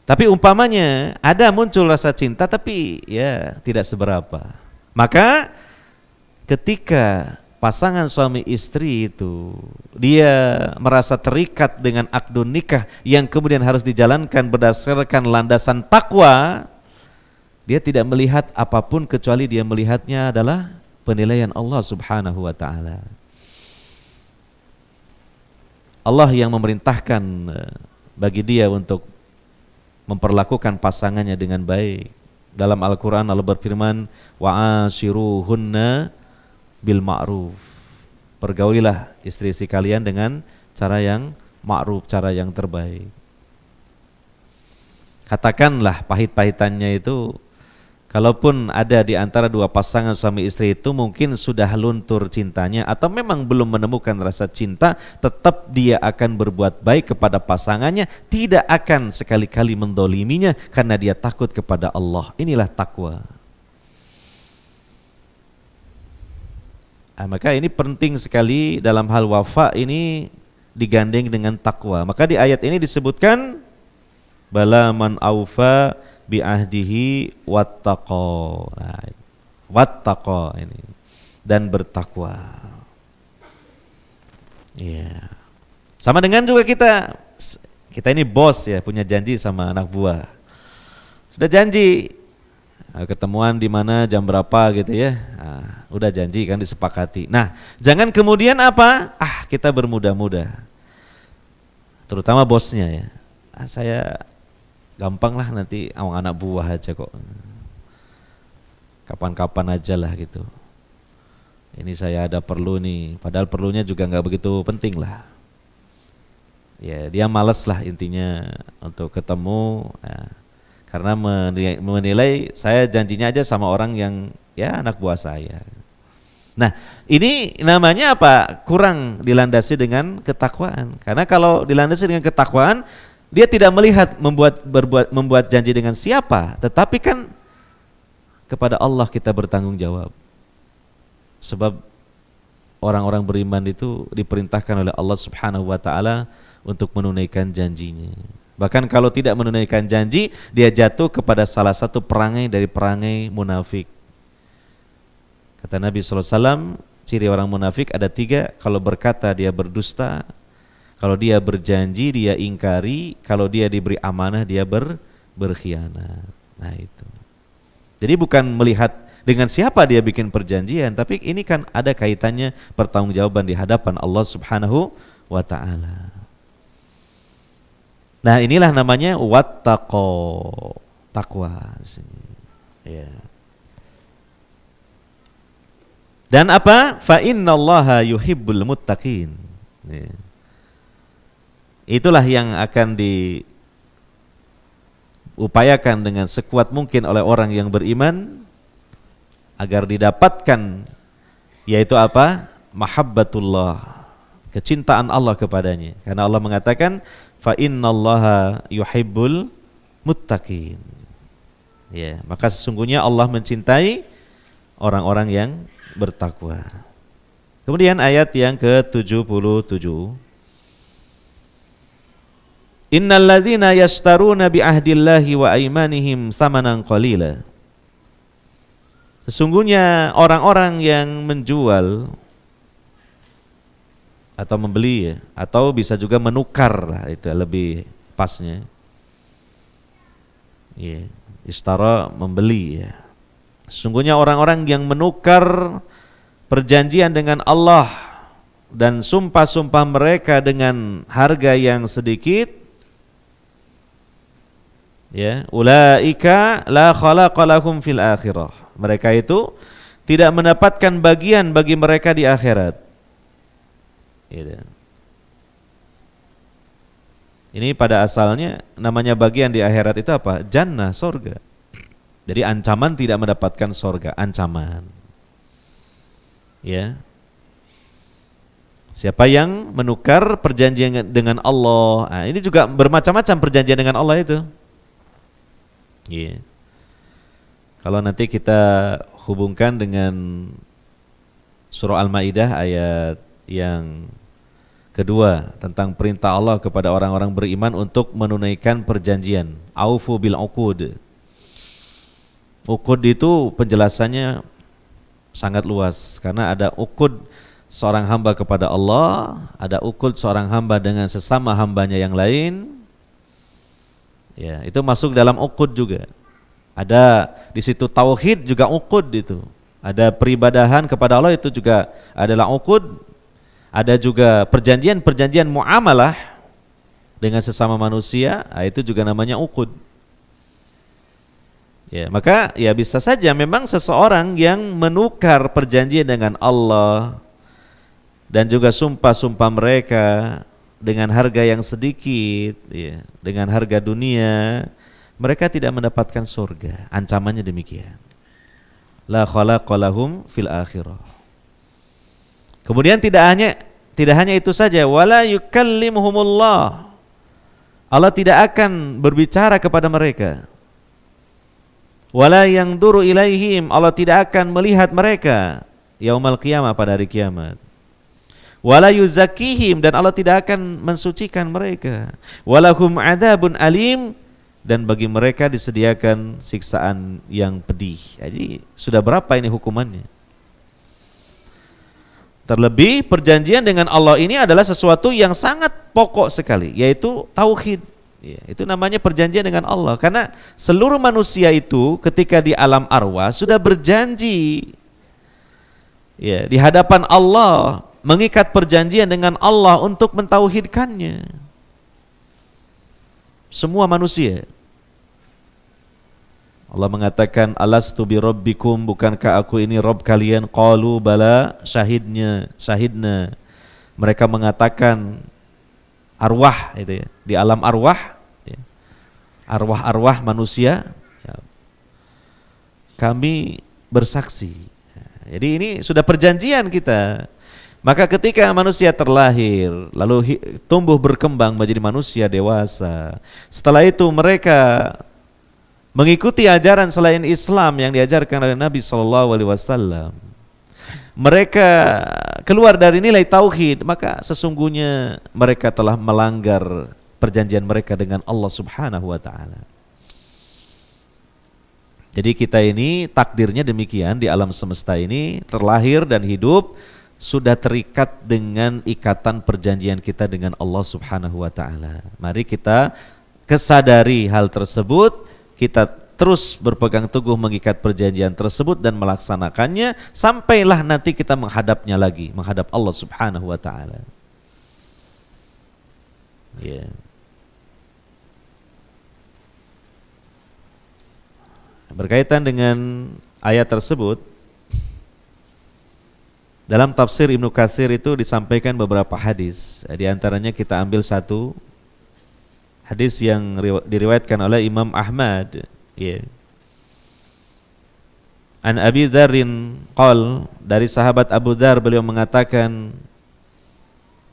[SPEAKER 1] Tapi umpamanya ada muncul rasa cinta tapi ya tidak seberapa. Maka ketika pasangan suami istri itu dia merasa terikat dengan akdun nikah yang kemudian harus dijalankan berdasarkan landasan takwa, dia tidak melihat apapun kecuali dia melihatnya adalah penilaian Allah Subhanahu wa taala. Allah yang memerintahkan bagi dia untuk memperlakukan pasangannya dengan baik. Dalam Al-Quran Allah berfirman, wa'ashiruhunna bil ma'ruf. Pergaulilah istri-istri kalian dengan cara yang ma'ruf, cara yang terbaik. Katakanlah pahit-pahitannya itu, kalaupun ada di antara dua pasangan suami istri itu mungkin sudah luntur cintanya atau memang belum menemukan rasa cinta, tetap dia akan berbuat baik kepada pasangannya, tidak akan sekali-kali mendoliminya karena dia takut kepada Allah. Inilah takwa. Maka ini penting sekali dalam hal wafa ini digandeng dengan takwa. Maka di ayat ini disebutkan bala man aufa bi ahdihi wattaqa. Nah, wattaqa ini dan bertakwa. Iya. Sama dengan juga kita ini bos ya, punya janji sama anak buah. Sudah janji ketemuan di mana jam berapa gitu ya. Nah, udah janji kan, disepakati. Nah, jangan kemudian apa? Kita bermudah-mudah. Terutama bosnya ya. Saya gampang lah nanti awang anak buah aja kok. Kapan-kapan aja lah gitu. Ini saya ada perlu nih, padahal perlunya juga nggak begitu penting lah. Ya dia malas lah intinya untuk ketemu. Ya. Karena menilai saya janjinya aja sama orang yang ya anak buah saya. Nah ini namanya apa? Kurang dilandasi dengan ketakwaan. Karena kalau dilandasi dengan ketakwaan, dia tidak melihat membuat janji dengan siapa, tetapi kan kepada Allah kita bertanggung jawab. Sebab orang-orang beriman itu diperintahkan oleh Allah Subhanahu wa taala untuk menunaikan janjinya. Bahkan kalau tidak menunaikan janji, dia jatuh kepada salah satu perangai dari perangai munafik. Kata Nabi SAW, ciri orang munafik ada 3, kalau berkata dia berdusta, kalau dia berjanji dia ingkari, kalau dia diberi amanah dia berkhianat. Nah itu. Jadi bukan melihat dengan siapa dia bikin perjanjian, tapi ini kan ada kaitannya pertanggungjawaban di hadapan Allah Subhanahu wa taala. Nah, inilah namanya wattaqo, takwa. Ya. Dan apa? Fa innallaha yuhibbul muttaqin. Ya. Itulah yang akan diupayakan dengan sekuat mungkin oleh orang yang beriman agar didapatkan, yaitu apa? Mahabbatullah, kecintaan Allah kepadanya. Karena Allah mengatakan fa innallaha yuhibbul muttaqin. Ya, maka sesungguhnya Allah mencintai orang-orang yang bertakwa. Kemudian ayat yang ke-77. Innal ladzina yashtaruna bi ahdillahi wa aymanihim samanan qalila. Sesungguhnya orang-orang yang menjual atau membeli ya, atau bisa juga menukar lah, itu lebih pasnya. Ya, ishtara membeli ya. Sesungguhnya orang-orang yang menukar perjanjian dengan Allah dan sumpah-sumpah mereka dengan harga yang sedikit, ya, ulaika la khalaqa lahum fil akhirah. Mereka itu tidak mendapatkan bagian bagi mereka di akhirat. Gitu. Ini pada asalnya namanya bagian di akhirat itu apa? Jannah, surga. Jadi ancaman tidak mendapatkan surga, ancaman. Ya. Siapa yang menukar perjanjian dengan Allah? Nah, ini juga bermacam-macam perjanjian dengan Allah itu. Yeah. Kalau nanti kita hubungkan dengan surah Al-Maidah ayat yang Kedua, tentang perintah Allah kepada orang-orang beriman untuk menunaikan perjanjian. Aufu bil uqud. Uqud itu penjelasannya sangat luas karena ada uqud seorang hamba kepada Allah, ada uqud seorang hamba dengan sesama hambanya yang lain. Ya, itu masuk dalam uqud juga. Ada di situ tauhid juga uqud itu. Ada peribadahan kepada Allah itu juga adalah uqud. Ada juga perjanjian muamalah dengan sesama manusia, itu juga namanya uqud. Ya, maka ya bisa saja memang seseorang yang menukar perjanjian dengan Allah dan juga sumpah-sumpah mereka dengan harga yang sedikit, ya, dengan harga dunia, mereka tidak mendapatkan surga. Ancamannya demikian. La khalaqa lahum fil akhirah. Kemudian tidak hanya itu saja, wala yukallimuhumullah. Allah tidak akan berbicara kepada mereka. Wala yanzuru ilaihim, Allah tidak akan melihat mereka yaumal qiyamah, pada hari kiamat. Wala yuzakkihim, dan Allah tidak akan mensucikan mereka. Walahum adzabun alim, dan bagi mereka disediakan siksaan yang pedih. Jadi sudah berapa ini hukumannya? Terlebih perjanjian dengan Allah ini adalah sesuatu yang sangat pokok sekali, yaitu tauhid. Ya, itu namanya perjanjian dengan Allah, karena seluruh manusia itu ketika di alam arwah sudah berjanji, ya, di hadapan Allah, mengikat perjanjian dengan Allah untuk mentauhidkannya. Semua manusia. Allah mengatakan, alastu bi rabbikum, bukankah aku ini Rabb kalian? Qalu bala, syahidna. Mereka mengatakan, arwah itu ya, di alam arwah, ya, arwah-arwah manusia, ya, kami bersaksi. Jadi ini sudah perjanjian kita. Maka ketika manusia terlahir, lalu tumbuh berkembang menjadi manusia dewasa, setelah itu mereka mengikuti ajaran selain Islam yang diajarkan oleh Nabi SAW, mereka keluar dari nilai tauhid, maka sesungguhnya mereka telah melanggar perjanjian mereka dengan Allah Subhanahu wa taala. Jadi kita ini takdirnya demikian, di alam semesta ini terlahir dan hidup sudah terikat dengan ikatan perjanjian kita dengan Allah Subhanahu wa taala. Mari kita kesadari hal tersebut, kita terus berpegang teguh mengikat perjanjian tersebut dan melaksanakannya sampailah nanti kita menghadapnya lagi, menghadap Allah Subhanahu wa taala. Ya. Berkaitan dengan ayat tersebut, dalam tafsir Ibnu Katsir itu disampaikan beberapa hadis. Di antaranya kita ambil satu hadis yang diriwayatkan oleh Imam Ahmad, ya. An Abi Dzarrin qol, dari sahabat Abu Dzar beliau mengatakan,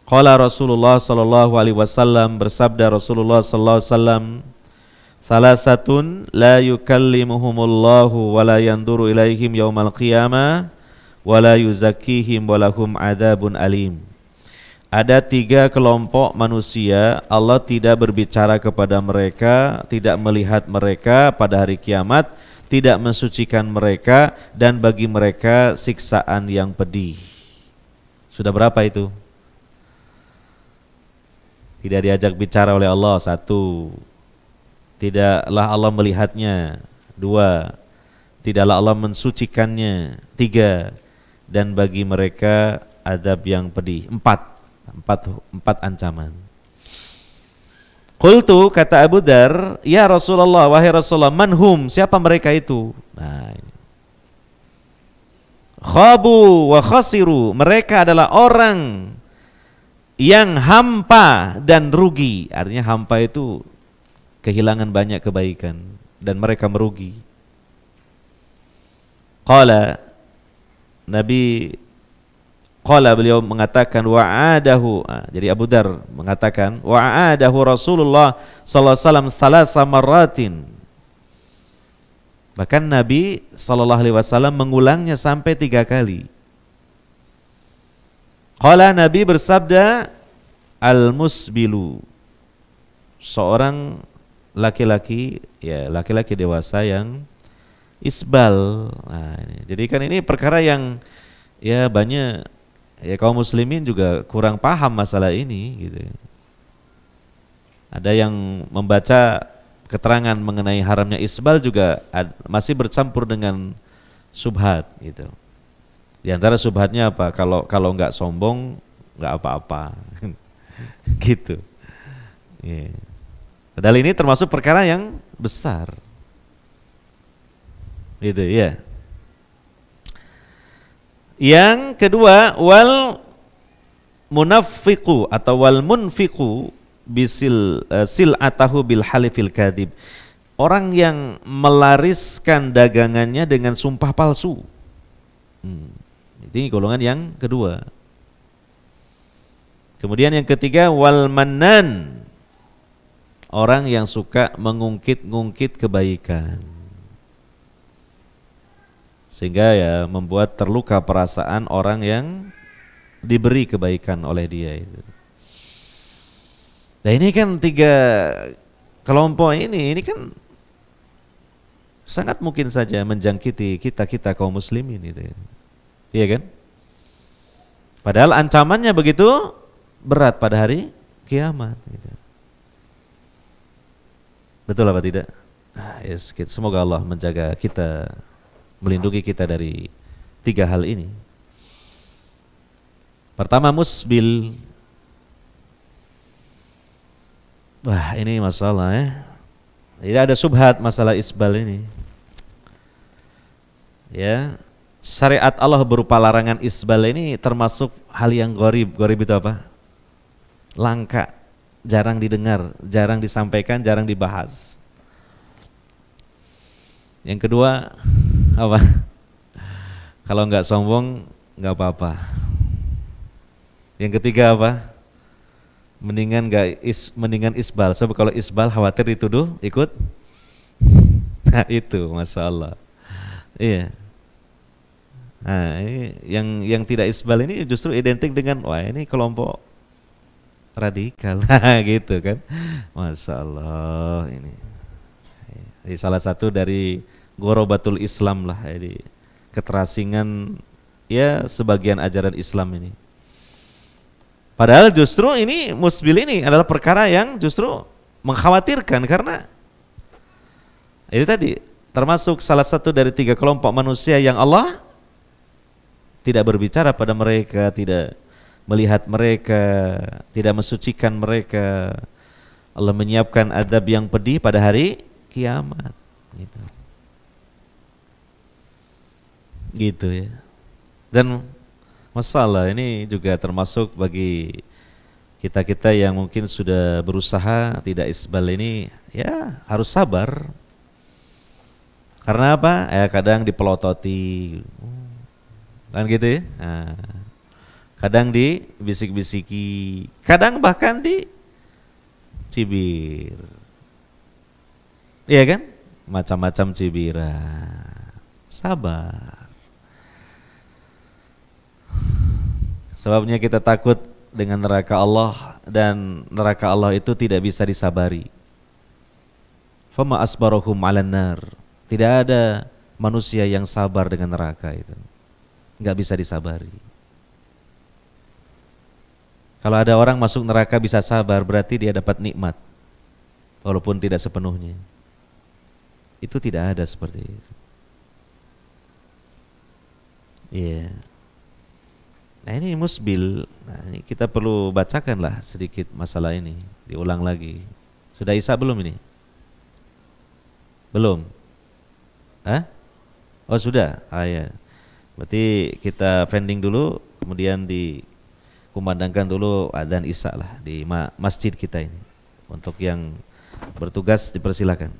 [SPEAKER 1] qala Rasulullah sallallahu alaihi wasallam, bersabda Rasulullah sallallahu alaihi wasallam, salasatun la yukallimuhumullahu wa la yanzuru ilaihim yaumal qiyamah wa la yuzakkihim wa lahum adzabun alim. Ada 3 kelompok manusia, Allah tidak berbicara kepada mereka, tidak melihat mereka pada hari kiamat, tidak mensucikan mereka, dan bagi mereka siksaan yang pedih. Sudah berapa itu? Tidak diajak bicara oleh Allah, 1. Tidaklah Allah melihatnya, 2. Tidaklah Allah mensucikannya, 3. Dan bagi mereka azab yang pedih, 4 ancaman. Qultu, kata Abu Dzar, ya Rasulullah, wahai Rasulullah, manhum, siapa mereka itu? Nah, khabu wa khasiru, mereka adalah orang yang hampa dan rugi. Artinya hampa itu kehilangan banyak kebaikan dan mereka merugi. Qala, beliau mengatakan wa'adahu. Jadi Abu Dzar mengatakan wa'adahu Rasulullah sallallahu alaihi wasallam salasa marratin. Bahkan Nabi sallallahu alaihi wasallam mengulangnya sampai 3 kali. Qala, Nabi bersabda, al-musbilu, seorang laki-laki, ya laki-laki dewasa yang isbal. Nah, jadi kan ini perkara yang ya banyak ya kaum muslimin juga kurang paham masalah ini gitu. Ada yang membaca keterangan mengenai haramnya isbal juga masih bercampur dengan subhat gitu. Di antara subhatnya apa? Kalau nggak sombong nggak apa-apa, gitu. Yeah. Padahal ini termasuk perkara yang besar, gitu ya. Yang kedua, wal munafiqu atau wal munfiqu bisil sil'atahu bil halifil kadhib. Orang yang melariskan dagangannya dengan sumpah palsu. Ini golongan yang kedua. Kemudian yang ketiga, wal mannan, orang yang suka mengungkit-ngungkit kebaikan, sehingga ya membuat terluka perasaan orang yang diberi kebaikan oleh dia itu. Nah ini kan tiga kelompok ini kan sangat mungkin saja menjangkiti kita kaum muslimin itu. Iya kan? Padahal ancamannya begitu berat pada hari kiamat gitu. Betul apa tidak? Yes, semoga Allah menjaga kita, melindungi kita dari tiga hal ini. Pertama, musbil. Wah, ini masalah ya. Tidak ada subhat masalah isbal ini. Ya, syariat Allah berupa larangan isbal ini termasuk hal yang gharib. Gharib itu apa? Langka, jarang didengar, jarang disampaikan, jarang dibahas. Yang kedua, apa? Kalau nggak sombong, nggak apa-apa. Yang ketiga apa? Mendingan isbal. Sebab kalau isbal khawatir dituduh ikut. Nah itu, masya Allah. Iya. Nah ini yang tidak isbal ini justru identik dengan wah ini kelompok radikal, gitu kan? Masya Allah ini. Salah satu dari gorobatul Islam lah, jadi keterasingan ya sebagian ajaran Islam ini. Padahal justru ini musbil ini adalah perkara yang justru mengkhawatirkan karena itu tadi termasuk salah satu dari tiga kelompok manusia yang Allah tidak berbicara pada mereka, tidak melihat mereka, tidak mensucikan mereka. Allah menyiapkan adab yang pedih pada hari kiamat gitu. Gitu ya. Dan masalah ini juga termasuk bagi kita-kita yang mungkin sudah berusaha tidak isbal ini, ya harus sabar. Karena apa? Ya kadang dipelototi, kan gitu ya. Nah, kadang dibisik-bisiki, kadang bahkan dicibir. Iya kan? Macam-macam cibiran. Sabar. Sebabnya kita takut dengan neraka Allah, dan neraka Allah itu tidak bisa disabari. Fama asbarahum 'alan nar. Tidak ada manusia yang sabar dengan neraka itu. Enggak bisa disabari. Kalau ada orang masuk neraka bisa sabar, berarti dia dapat nikmat walaupun tidak sepenuhnya. Itu tidak ada seperti itu. Iya. Nah ini musbil. Nah ini kita perlu bacakanlah sedikit masalah ini, diulang lagi. Sudah Isa belum ini? Belum? Hah? Oh sudah. Ya. Berarti kita pending dulu, kemudian dikumandangkan dulu adzan Isa lah di masjid kita ini. Untuk yang bertugas dipersilakan.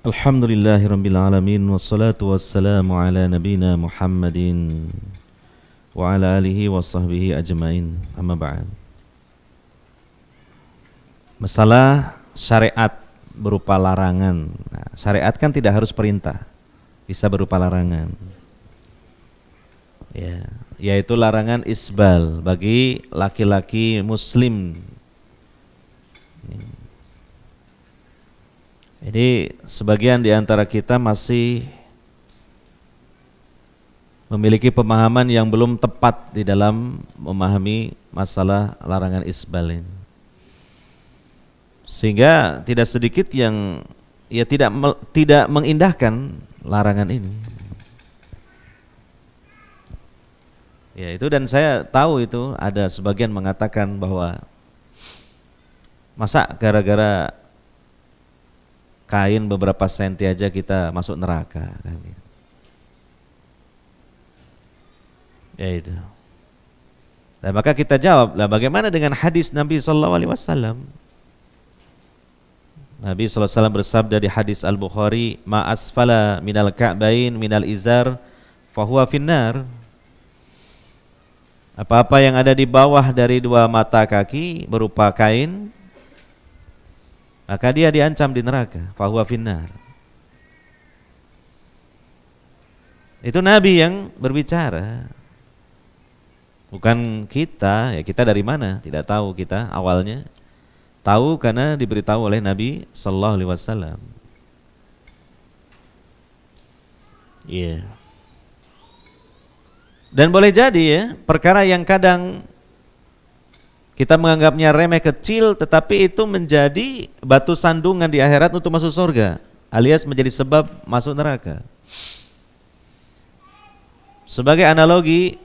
[SPEAKER 1] Alhamdulillahirabbil alamin, wassalatu wassalamu ala nabina Muhammadin wa ala alihi wa sahbihi ajmain, amma ba'd. Masalah syariat berupa larangan. Nah, syariat kan tidak harus perintah, bisa berupa larangan. Ya, yaitu larangan isbal bagi laki-laki muslim Jadi sebagian di antara kita masih memiliki pemahaman yang belum tepat di dalam memahami masalah larangan isbal ini. Sehingga tidak sedikit yang ya tidak mengindahkan larangan ini. Ya itu, dan saya tahu itu ada sebagian mengatakan bahwa masa gara-gara kain beberapa senti aja kita masuk neraka kan gitu. Ya itu. Dan maka kita jawab, lah bagaimana dengan hadis Nabi sallallahu alaihi wasallam? Nabi sallallahu alaihi wasallam bersabda di hadis Al-Bukhari, "Ma asfala minal ka'bain minal izar fahuwa finnar." Apa-apa yang ada di bawah dari dua mata kaki berupa kain, maka dia diancam di neraka, fahuwa finnar. Itu Nabi yang berbicara. Bukan kita, ya kita dari mana? Tidak tahu kita awalnya. Tahu karena diberitahu oleh Nabi sallallahu alaihi wasallam. Iya. Dan boleh jadi ya, perkara yang kadang kita menganggapnya remeh kecil, tetapi itu menjadi batu sandungan di akhirat untuk masuk surga, alias menjadi sebab masuk neraka. Sebagai analogi,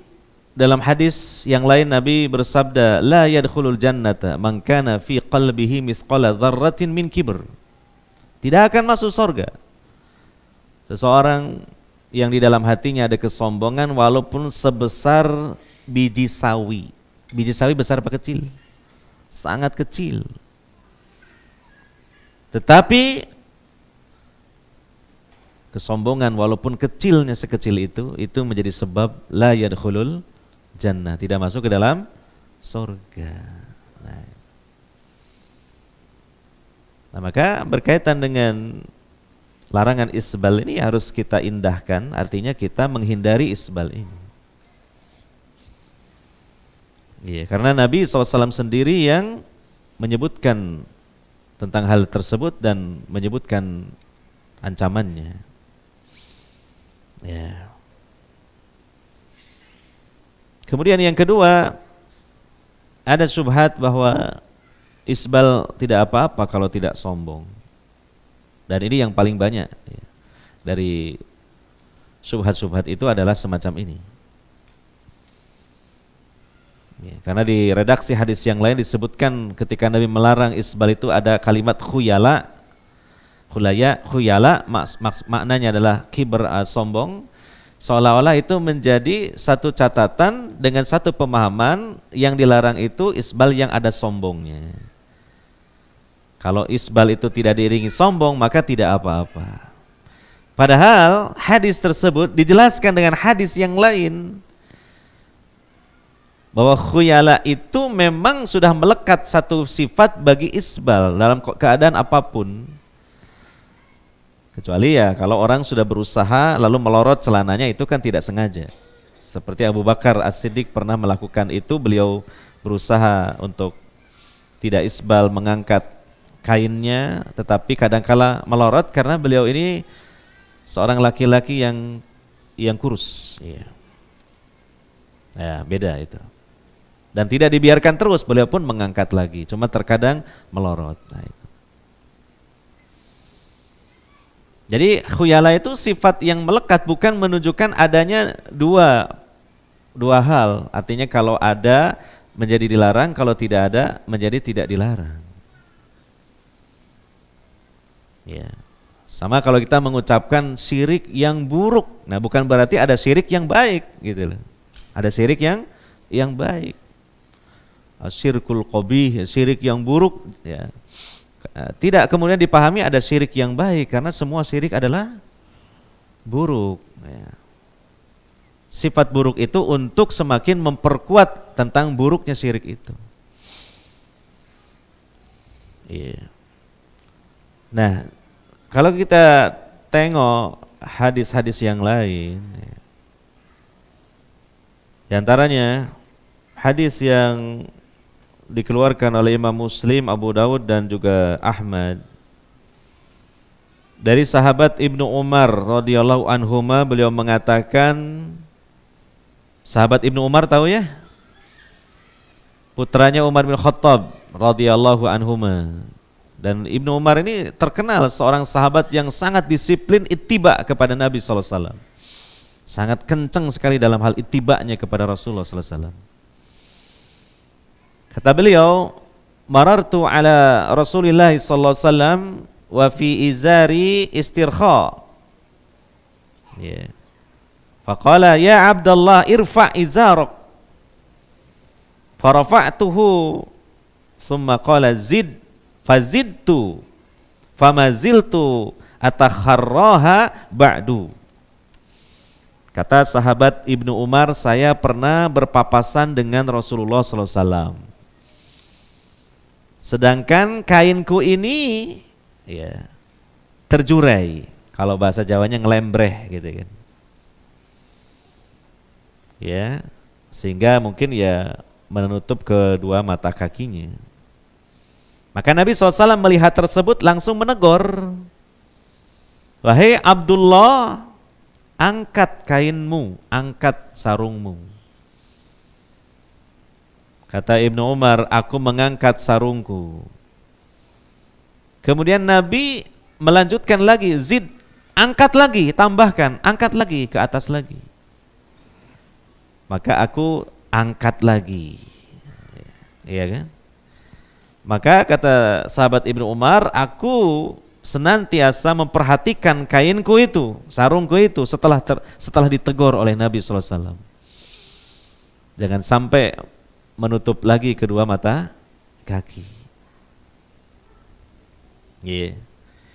[SPEAKER 1] dalam hadis yang lain Nabi bersabda, la yadkhulul jannata man kana fi qalbihi misqala dzarratin min kibr. Tidak akan masuk surga seseorang yang di dalam hatinya ada kesombongan walaupun sebesar biji sawi. Biji sawi besar apa kecil? Sangat kecil. Tetapi kesombongan walaupun kecilnya sekecil itu menjadi sebab la yadkhulul jannah, tidak masuk ke dalam surga. Nah, maka berkaitan dengan larangan isbal ini harus kita indahkan, artinya kita menghindari isbal ini. Iya, karena Nabi SAW sendiri yang menyebutkan tentang hal tersebut dan menyebutkan ancamannya. Ya. Kemudian yang kedua, ada syubhat bahwa isbal tidak apa-apa kalau tidak sombong. Dan ini yang paling banyak ya, dari syubhat-syubhat itu adalah semacam ini. Ya, karena di redaksi hadis yang lain disebutkan ketika Nabi melarang isbal itu ada kalimat khuyala. Khuyala maknanya adalah kibr, sombong. Seolah-olah itu menjadi satu catatan dengan satu pemahaman yang dilarang itu isbal yang ada sombongnya. Kalau isbal itu tidak diiringi sombong, maka tidak apa-apa. Padahal hadis tersebut dijelaskan dengan hadis yang lain, bahwa khuyala itu memang sudah melekat satu sifat bagi isbal dalam keadaan apapun. Kecuali ya kalau orang sudah berusaha lalu melorot celananya, itu kan tidak sengaja. Seperti Abu Bakar As-Siddiq pernah melakukan itu, beliau berusaha untuk tidak isbal, mengangkat kainnya, tetapi kadangkala melorot karena beliau ini seorang laki-laki yang kurus. Ya. Ya, beda itu. Dan tidak dibiarkan terus, beliau pun mengangkat lagi, cuma terkadang melorot. Nah, itu. Jadi khuyala itu sifat yang melekat, bukan menunjukkan adanya dua hal. Artinya kalau ada menjadi dilarang, kalau tidak ada menjadi tidak dilarang. Ya. Sama kalau kita mengucapkan syirik yang buruk. Nah, bukan berarti ada syirik yang baik gitu loh. Ada syirik yang baik. Syirkul qabih, syirik yang buruk ya. Tidak kemudian dipahami ada syirik yang baik, karena semua syirik adalah buruk ya. Sifat buruk itu untuk semakin memperkuat tentang buruknya syirik itu. Iya. Nah, kalau kita tengok hadis-hadis yang lain, di antaranya hadis yang dikeluarkan oleh Imam Muslim, Abu Dawud dan juga Ahmad dari sahabat Ibnu Umar radhiyallahu anhuma, beliau mengatakan, sahabat Ibnu Umar tahu ya? Putranya Umar bin Khattab radhiyallahu anhuma. Dan Ibnu Umar ini terkenal seorang sahabat yang sangat disiplin ittiba kepada Nabi sallallahu alaihi wasallam. Sangat kencang sekali dalam hal ittiba'nya kepada Rasulullah sallallahu alaihi wasallam. Kata beliau, marartu ala Rasulillah sallallahu alaihi wasallam wa fi izari istirkha. Ya. Faqala ya Abdullah irfa' izarak. Farafa'tuhu thumma qala zid fazidtu famaziltu atakharraha ba'du. Kata sahabat Ibnu Umar, saya pernah berpapasan dengan Rasulullah sallallahu alaihi wasallam. Sedangkan kainku ini ya terjurai, kalau bahasa Jawanya ngelembreh gitu kan. Ya, sehingga mungkin ya menutup kedua mata kakinya. Maka Nabi SAW melihat tersebut langsung menegur, wahai Abdullah, angkat kainmu, angkat sarungmu. Kata Ibnu Umar, aku mengangkat sarungku. Kemudian Nabi melanjutkan lagi, zid, angkat lagi, tambahkan, angkat lagi, ke atas lagi. Maka aku angkat lagi. Iya kan? Maka kata sahabat Ibnu Umar, aku senantiasa memperhatikan kainku itu, sarungku itu setelah ditegur oleh Nabi sallallahu alaihi wasallam. Jangan sampai menutup lagi kedua mata kaki. Yeah.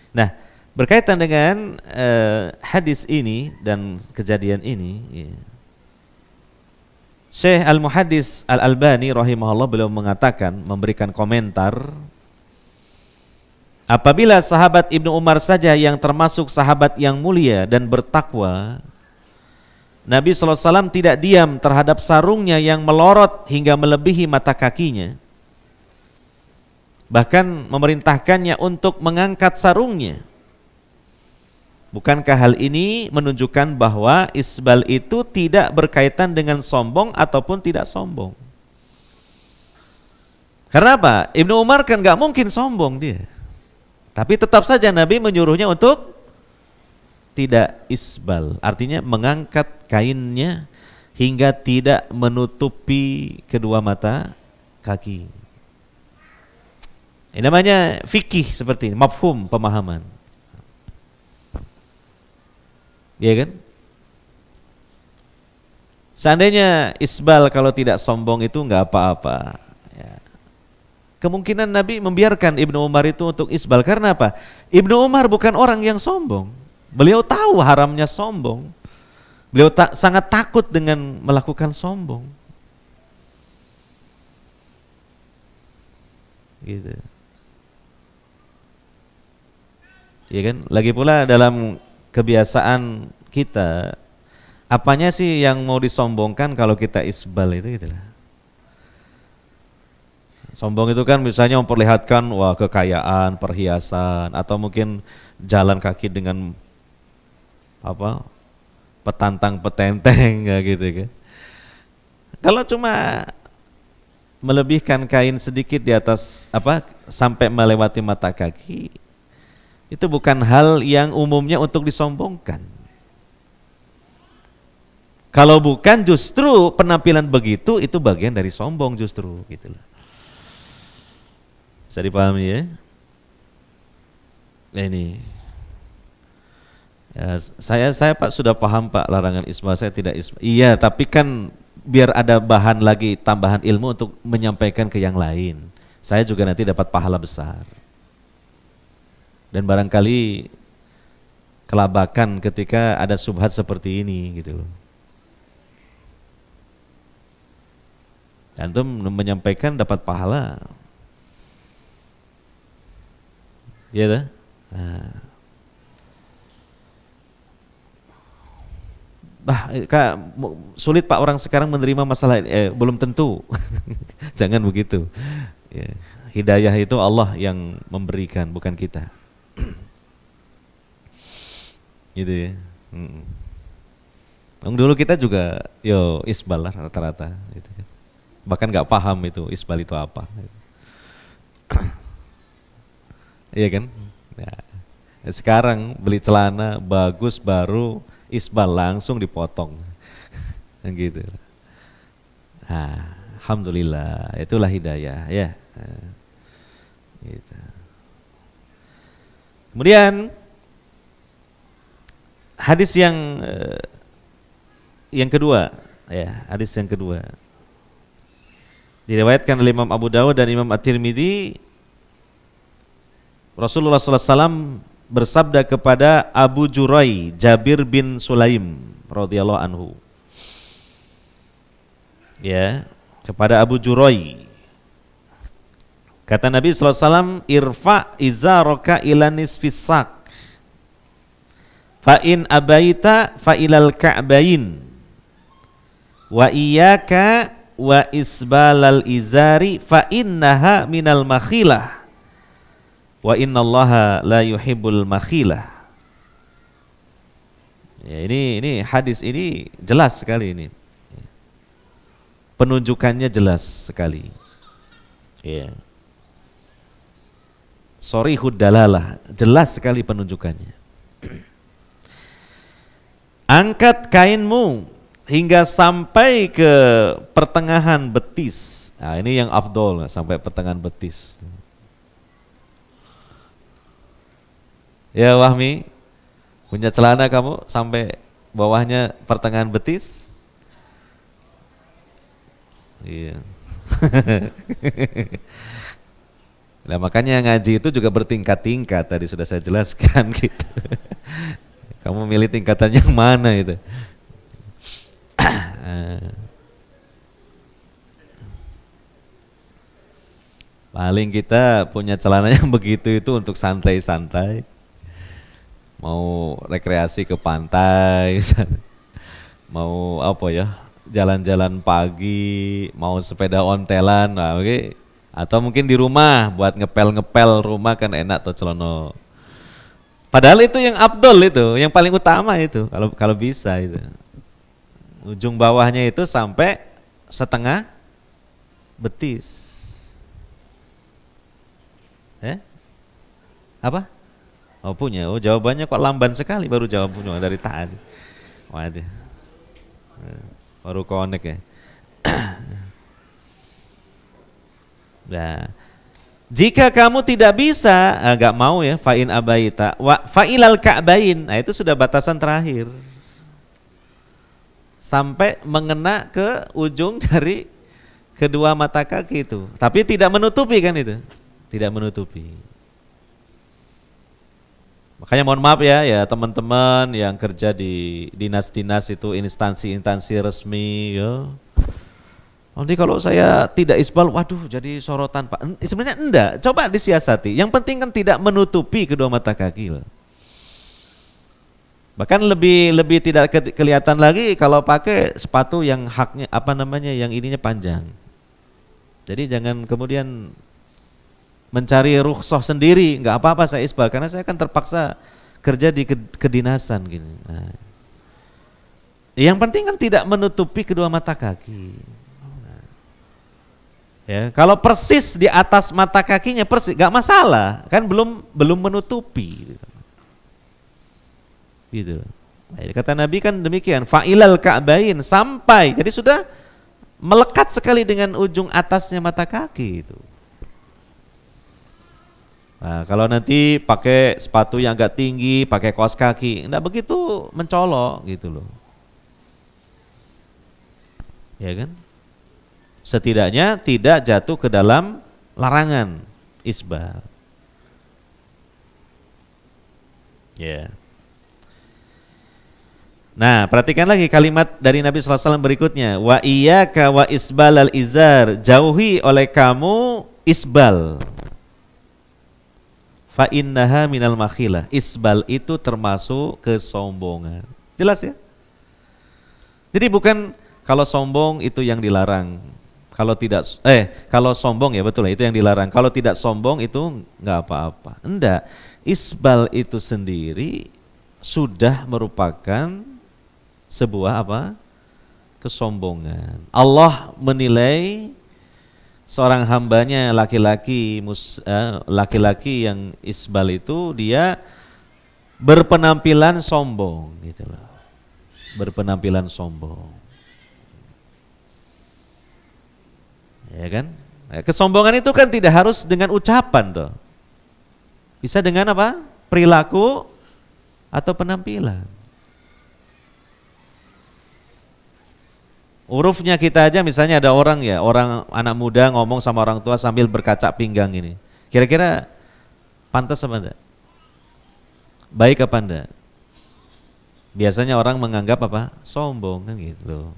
[SPEAKER 1] Nah, berkaitan dengan hadis ini dan kejadian ini, yeah. Syekh Al-Muhaddis Al-Albani rahimahullah beliau mengatakan, memberikan komentar, apabila sahabat Ibnu Umar saja yang termasuk sahabat yang mulia dan bertakwa, Nabi SAW tidak diam terhadap sarungnya yang melorot hingga melebihi mata kakinya, bahkan memerintahkannya untuk mengangkat sarungnya. Bukankah hal ini menunjukkan bahwa isbal itu tidak berkaitan dengan sombong ataupun tidak sombong? Karena apa? Ibnu Umar kan gak mungkin sombong dia. Tapi tetap saja Nabi menyuruhnya untuk tidak isbal. Artinya mengangkat kainnya hingga tidak menutupi kedua mata kaki. Ini namanya fikih seperti ini, mafhum, pemahaman. Iya kan? Seandainya isbal kalau tidak sombong itu nggak apa-apa. Ya. Kemungkinan Nabi membiarkan Ibnu Umar itu untuk isbal karena apa? Ibnu Umar bukan orang yang sombong. Beliau tahu haramnya sombong. Beliau sangat takut dengan melakukan sombong. Gitu. Iya kan? Lagi pula dalam kebiasaan kita, apanya sih yang mau disombongkan kalau kita isbal itu gitu lah. Sombong itu kan misalnya memperlihatkan wah kekayaan, perhiasan, atau mungkin jalan kaki dengan apa? Petantang petenteng gitu kan. Kalau cuma melebihkan kain sedikit di atas apa sampai melewati mata kaki, itu bukan hal yang umumnya untuk disombongkan. Kalau bukan justru penampilan begitu itu bagian dari sombong justru gitu loh. Bisa dipahami ya? Nah ini. Ya, saya Pak sudah paham Pak larangan isbal, saya tidak isbal. Iya, tapi kan biar ada bahan lagi tambahan ilmu untuk menyampaikan ke yang lain. Saya juga nanti dapat pahala besar. Dan barangkali kelabakan ketika ada subhat seperti ini gitu loh. Antum menyampaikan dapat pahala. Ya dah. Nah. Sulit Pak orang sekarang menerima masalah belum tentu. Jangan begitu. Ya. Hidayah itu Allah yang memberikan, bukan kita. Gitu ya. Dulu kita juga isbal lah rata-rata gitu kan. Bahkan nggak paham itu isbal itu apa. Iya kan? Nah, sekarang beli celana bagus baru isbal langsung dipotong. Gitu. Nah, alhamdulillah, itulah hidayah ya. Gitu. Kemudian hadis yang kedua, ya, hadis yang kedua diriwayatkan oleh Imam Abu Dawud dan Imam At-Tirmidzi. Rasulullah SAW bersabda kepada Abu Jurai, Jabir bin Sulaim radhiyallahu anhu. Ya, kepada Abu Jurai. Kata Nabi SAW, irfa izaraka ila nisfis sak. Fa in abaita fa ilal ka'bain. Wa iyyaka wa isbalal izari fa innaha minal makhilah. Wa innallaha la yuhibbul makhilah. Ya, ini hadis ini jelas sekali ini. Penunjukannya jelas sekali. Ya. Sorihud dalalah, jelas sekali penunjukannya. Angkat kainmu hingga sampai ke pertengahan betis. Nah, ini yang afdol, sampai pertengahan betis. Ya Wahmi, punya celana kamu sampai bawahnya pertengahan betis? Iya. Nah, makanya ngaji itu juga bertingkat-tingkat, tadi sudah saya jelaskan gitu. Kamu milih tingkatan yang mana itu? Paling kita punya celana yang begitu itu untuk santai-santai. Mau rekreasi ke pantai, mau apa ya, jalan-jalan pagi, mau sepeda ontelan, nah, okay. Atau mungkin di rumah buat ngepel-ngepel rumah kan enak tuh celana. Padahal itu yang afdol itu, yang paling utama itu, kalau bisa itu. Ujung bawahnya itu sampai setengah betis. Apa? Oh punya, jawabannya kok lamban sekali baru jawab punya dari tadi. Waduh, baru connect ya. Nah, jika kamu tidak bisa, nggak mau ya, fa'in abaita, fa'ilal ka'bain, nah itu sudah batasan terakhir. Sampai mengena ke ujung dari kedua mata kaki itu. Tapi tidak menutupi kan itu, tidak menutupi. Makanya mohon maaf ya teman-teman yang kerja di dinas-dinas itu, instansi-instansi resmi ya. Nanti kalau saya tidak isbal, waduh jadi sorotan Pak. Sebenarnya enggak, coba disiasati. Yang penting kan tidak menutupi kedua mata kaki. Bahkan lebih tidak kelihatan lagi kalau pakai sepatu yang haknya yang ininya panjang. Jadi jangan kemudian mencari rukhsah sendiri, nggak apa-apa saya isbal karena saya kan terpaksa kerja di kedinasan gini. Nah, yang penting kan tidak menutupi kedua mata kaki. Nah, ya, kalau persis di atas mata kakinya persis, nggak masalah, kan belum menutupi. Gitu. Nah, kata Nabi kan demikian, fa'ilal ka'bain, sampai, jadi sudah melekat sekali dengan ujung atasnya mata kaki itu. Nah, kalau nanti pakai sepatu yang agak tinggi, pakai kaos kaki, enggak begitu mencolok gitu loh. Ya kan? Setidaknya tidak jatuh ke dalam larangan isbal. Ya. Nah, perhatikan lagi kalimat dari Nabi SAW berikutnya. Wa iyyaka wa isbalal izar, jauhi oleh kamu isbal. Fa innaha minal makhilah. Isbal itu termasuk kesombongan. Jelas ya? Jadi bukan kalau sombong itu yang dilarang. Kalau tidak kalau sombong ya betul itu yang dilarang. Kalau tidak sombong itu enggak apa-apa. Enggak. Isbal itu sendiri sudah merupakan sebuah apa? Kesombongan. Allah menilai seorang hambanya laki-laki yang isbal itu dia berpenampilan sombong gitu loh. Berpenampilan sombong. Ya kan? Kesombongan itu kan tidak harus dengan ucapan tuh. Bisa dengan apa? Perilaku atau penampilan. Urufnya kita aja misalnya ada orang anak muda ngomong sama orang tua sambil berkaca pinggang ini. Kira-kira pantas apa enggak? Baik apa enggak? Biasanya orang menganggap apa? Sombong kan gitu.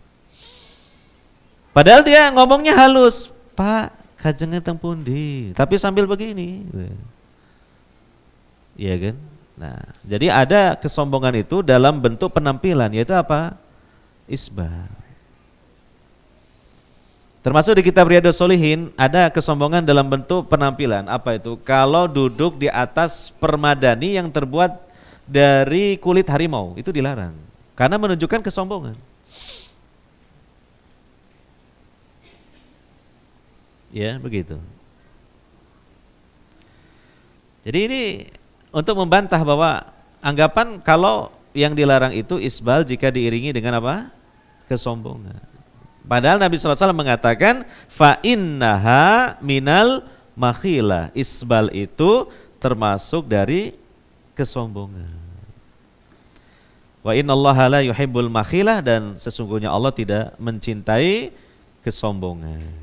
[SPEAKER 1] Padahal dia ngomongnya halus. Pak, kajengnya teng pundi, tapi sambil begini. Iya kan? Nah, jadi ada kesombongan itu dalam bentuk penampilan, yaitu apa? Isbal. Termasuk di kitab Riyadhus Shalihin ada kesombongan dalam bentuk penampilan. Apa itu? Kalau duduk di atas permadani yang terbuat dari kulit harimau, itu dilarang. Karena menunjukkan kesombongan. Ya, begitu. Jadi ini untuk membantah bahwa anggapan kalau yang dilarang itu isbal jika diiringi dengan apa? Kesombongan. Padahal Nabi SAW mengatakan fa innaha minal makhila. Isbal itu termasuk dari kesombongan. Wa innallaha la yuhibbul makhilah, dan sesungguhnya Allah tidak mencintai kesombongan.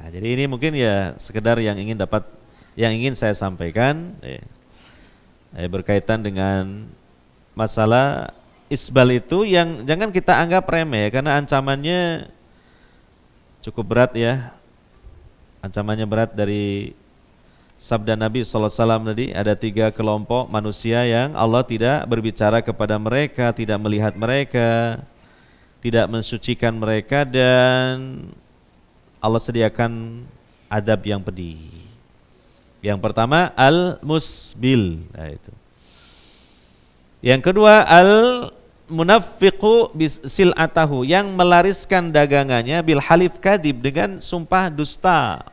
[SPEAKER 1] Nah, jadi ini mungkin ya sekedar yang ingin saya sampaikan berkaitan dengan masalah isbal itu yang jangan kita anggap remeh karena ancamannya cukup berat ya. Ancamannya berat dari sabda Nabi SAW tadi, ada 3 kelompok manusia yang Allah tidak berbicara kepada mereka, tidak melihat mereka, tidak mensucikan mereka, dan Allah sediakan adab yang pedih. Yang pertama al-musbil, nah itu. Yang kedua al-munafiqu bisil'atahu, yang melariskan dagangannya bil halif kadib, dengan sumpah dusta.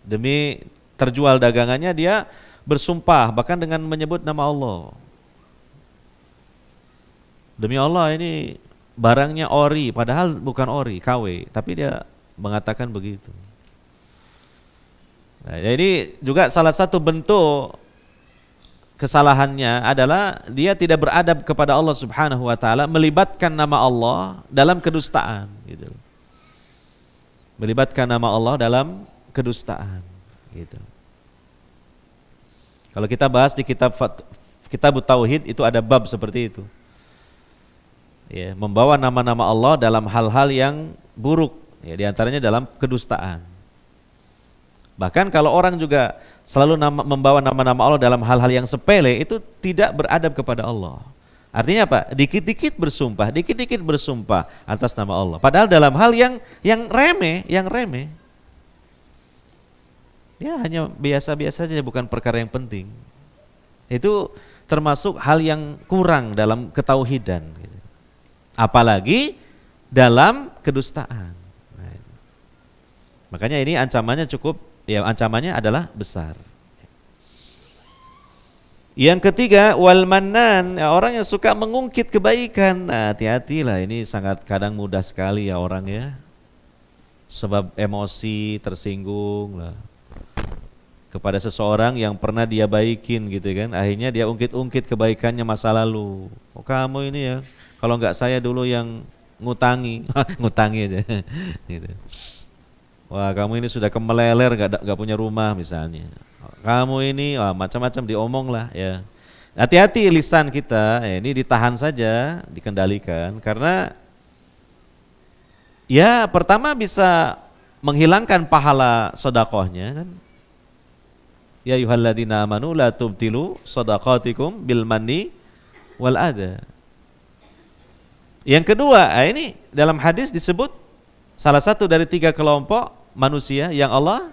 [SPEAKER 1] Demi terjual dagangannya dia bersumpah bahkan dengan menyebut nama Allah. Demi Allah ini barangnya ori, padahal bukan ori, KW, tapi dia mengatakan begitu. Nah, ini juga salah satu bentuk kesalahannya adalah dia tidak beradab kepada Allah Subhanahu wa taala, melibatkan nama Allah dalam kedustaan gitu. Melibatkan nama Allah dalam kedustaan gitu. Kalau kita bahas di kitab Tauhid itu ada bab seperti itu. Ya, membawa nama-nama Allah dalam hal-hal yang buruk. Ya, di antaranya dalam kedustaan. Bahkan kalau orang juga selalu membawa nama-nama Allah dalam hal-hal yang sepele, itu tidak beradab kepada Allah. Artinya apa? Dikit-dikit bersumpah atas nama Allah. Padahal dalam hal yang remeh. Ya hanya biasa-biasa saja, bukan perkara yang penting. Itu termasuk hal yang kurang dalam ketauhidan. Apalagi dalam kedustaan. Makanya ini ancamannya ancamannya adalah besar. Yang ketiga wal mannan, orang yang suka mengungkit kebaikan. Nah, hati-hatilah, ini sangat kadang mudah sekali ya orang ya. Sebab emosi tersinggung lah kepada seseorang yang pernah dia baikin gitu kan. Akhirnya dia ungkit-ungkit kebaikannya masa lalu. Oh, kamu ini ya, kalau enggak saya dulu yang ngutangi aja gitu. Wah, kamu ini sudah kemeleler, gak punya rumah misalnya. Kamu ini macam-macam diomong lah ya. Hati-hati lisan kita, ini ditahan saja, dikendalikan, karena ya pertama bisa menghilangkan pahala sedekahnya kan. Ya ayyuhalladzina amanu la tubtilu shadaqatikum bil manni wal adha. Yang kedua, ini dalam hadis disebut salah satu dari 3 kelompok manusia yang Allah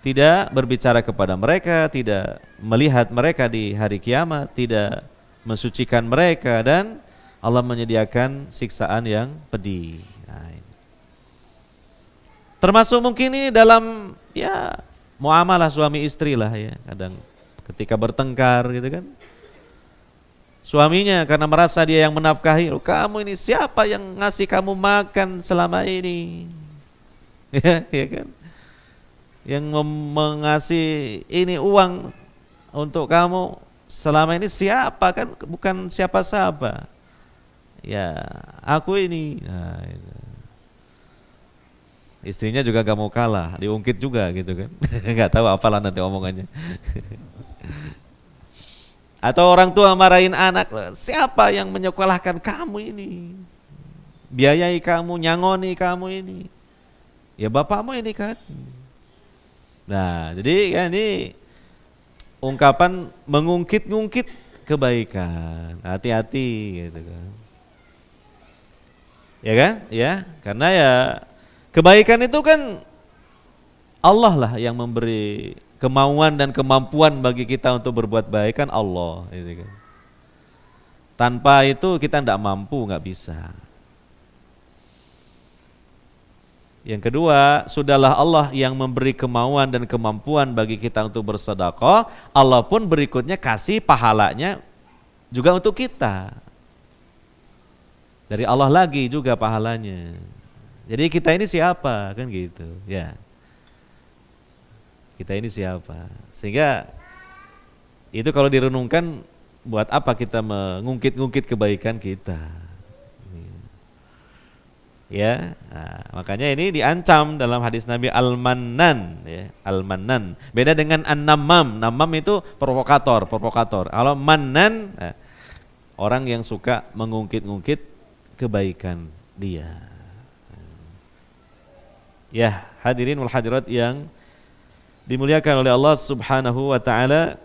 [SPEAKER 1] tidak berbicara kepada mereka, tidak melihat mereka di hari kiamat, tidak mensucikan mereka, dan Allah menyediakan siksaan yang pedih. Nah, ini. Termasuk mungkin ini dalam ya muamalah suami istri lah ya, kadang ketika bertengkar gitu kan. Suaminya karena merasa dia yang menafkahi, kamu ini siapa yang ngasih kamu makan selama ini? Ya kan? Yang mengasih ini uang untuk kamu selama ini siapa kan? Bukan siapa-siapa. Ya, aku ini. Nah, itu. Istrinya juga gak mau kalah, diungkit juga gitu kan. Gak tahu apalah nanti omongannya. Atau orang tua marahin anak, siapa yang menyekolahkan kamu ini? Biayai kamu, nyangoni kamu ini. Ya bapakmu ini kan. Nah, jadi kan ini ungkapan mengungkit-ungkit kebaikan. Hati-hati gitu kan. Ya kan? Ya, karena ya kebaikan itu kan Allah lah yang memberi kemauan dan kemampuan bagi kita untuk berbuat baik, kan Allah gitu kan. Tanpa itu kita tidak mampu, nggak bisa. Yang kedua, sudahlah Allah yang memberi kemauan dan kemampuan bagi kita untuk bersedekah, Allah pun berikutnya kasih pahalanya juga untuk kita. Dari Allah lagi juga pahalanya. Jadi kita ini siapa kan gitu, ya. Kita ini siapa? Sehingga itu kalau direnungkan, buat apa kita mengungkit-ungkit kebaikan kita? Ya, nah, makanya ini diancam dalam hadis Nabi Al-Mannan, ya, Al-Mannan. Beda dengan An-Namam. Namam itu provokator. Kalau Mannan, orang yang suka mengungkit-ungkit kebaikan dia. Ya, hadirin wal hadirat yang dimuliakan oleh Allah Subhanahu wa taala.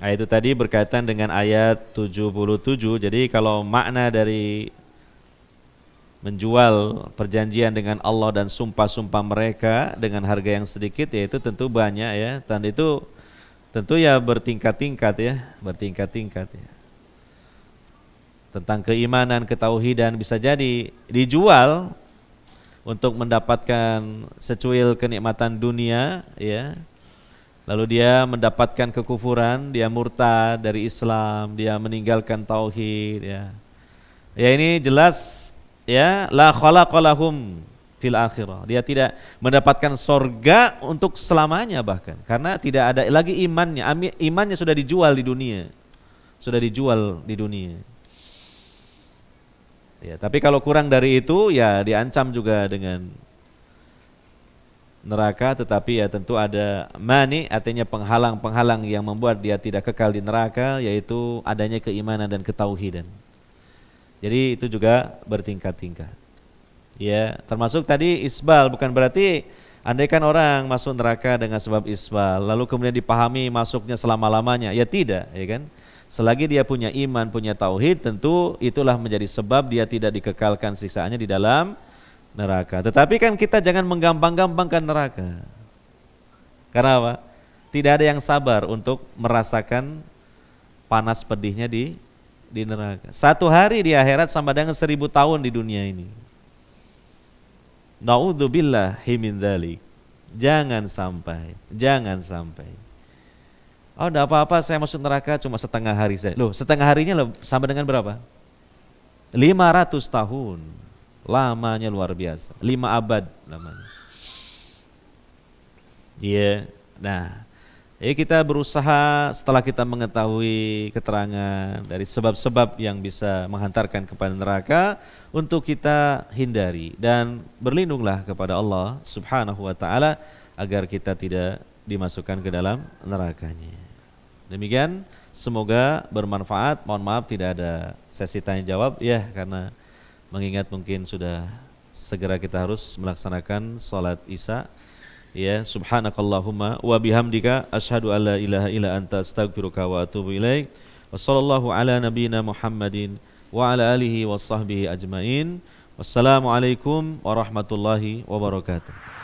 [SPEAKER 1] Itu tadi berkaitan dengan ayat 77. Jadi kalau makna dari menjual perjanjian dengan Allah dan sumpah-sumpah mereka dengan harga yang sedikit, yaitu tentu banyak ya. Dan itu tentu ya bertingkat-tingkat ya, ya. Tentang keimanan, ketauhidan, bisa jadi dijual untuk mendapatkan secuil kenikmatan dunia, ya. Lalu dia mendapatkan kekufuran, dia murtad dari Islam, dia meninggalkan tauhid, ya. Ya ini jelas ya, la khalaqalahum fil akhirah. Dia tidak mendapatkan sorga untuk selamanya bahkan, karena tidak ada lagi imannya. Imannya sudah dijual di dunia. Ya, tapi kalau kurang dari itu ya diancam juga dengan neraka, tetapi ya tentu ada mani, artinya penghalang yang membuat dia tidak kekal di neraka, yaitu adanya keimanan dan ketauhidan. Jadi itu juga bertingkat-tingkat. Ya, termasuk tadi isbal, bukan berarti andaikan orang masuk neraka dengan sebab isbal lalu kemudian dipahami masuknya selama-lamanya, ya tidak, ya kan? Selagi dia punya iman, punya tauhid, tentu itulah menjadi sebab dia tidak dikekalkan siksaannya di dalam neraka. Tetapi kan kita jangan menggampang-gampangkan neraka. Karena apa? Tidak ada yang sabar untuk merasakan panas pedihnya di neraka. 1 hari di akhirat sama dengan 1000 tahun di dunia ini. Na'udzubillahi min dzalik. Jangan sampai. Oh, enggak apa-apa, saya masuk neraka cuma setengah hari saja. Loh, setengah harinya sama dengan berapa? 500 tahun. Lamanya luar biasa. 5 abad lamanya. Iya. Nah, kita berusaha setelah kita mengetahui keterangan dari sebab-sebab yang bisa menghantarkan kepada neraka, untuk kita hindari dan berlindunglah kepada Allah Subhanahu wa taala agar kita tidak dimasukkan ke dalam nerakanya. Demikian, semoga bermanfaat. Mohon maaf tidak ada sesi tanya jawab ya, karena mengingat mungkin sudah segera kita harus melaksanakan salat Isya. Ya, subhanakallahumma wa bihamdika asyhadu alla ilaha illa anta astaghfiruka wa atubu ilaik. Wassallallahu ala nabiyyina Muhammadin wa ala alihi wa sahbihi ajmain. Wassalamualaikum warahmatullahi wabarakatuh.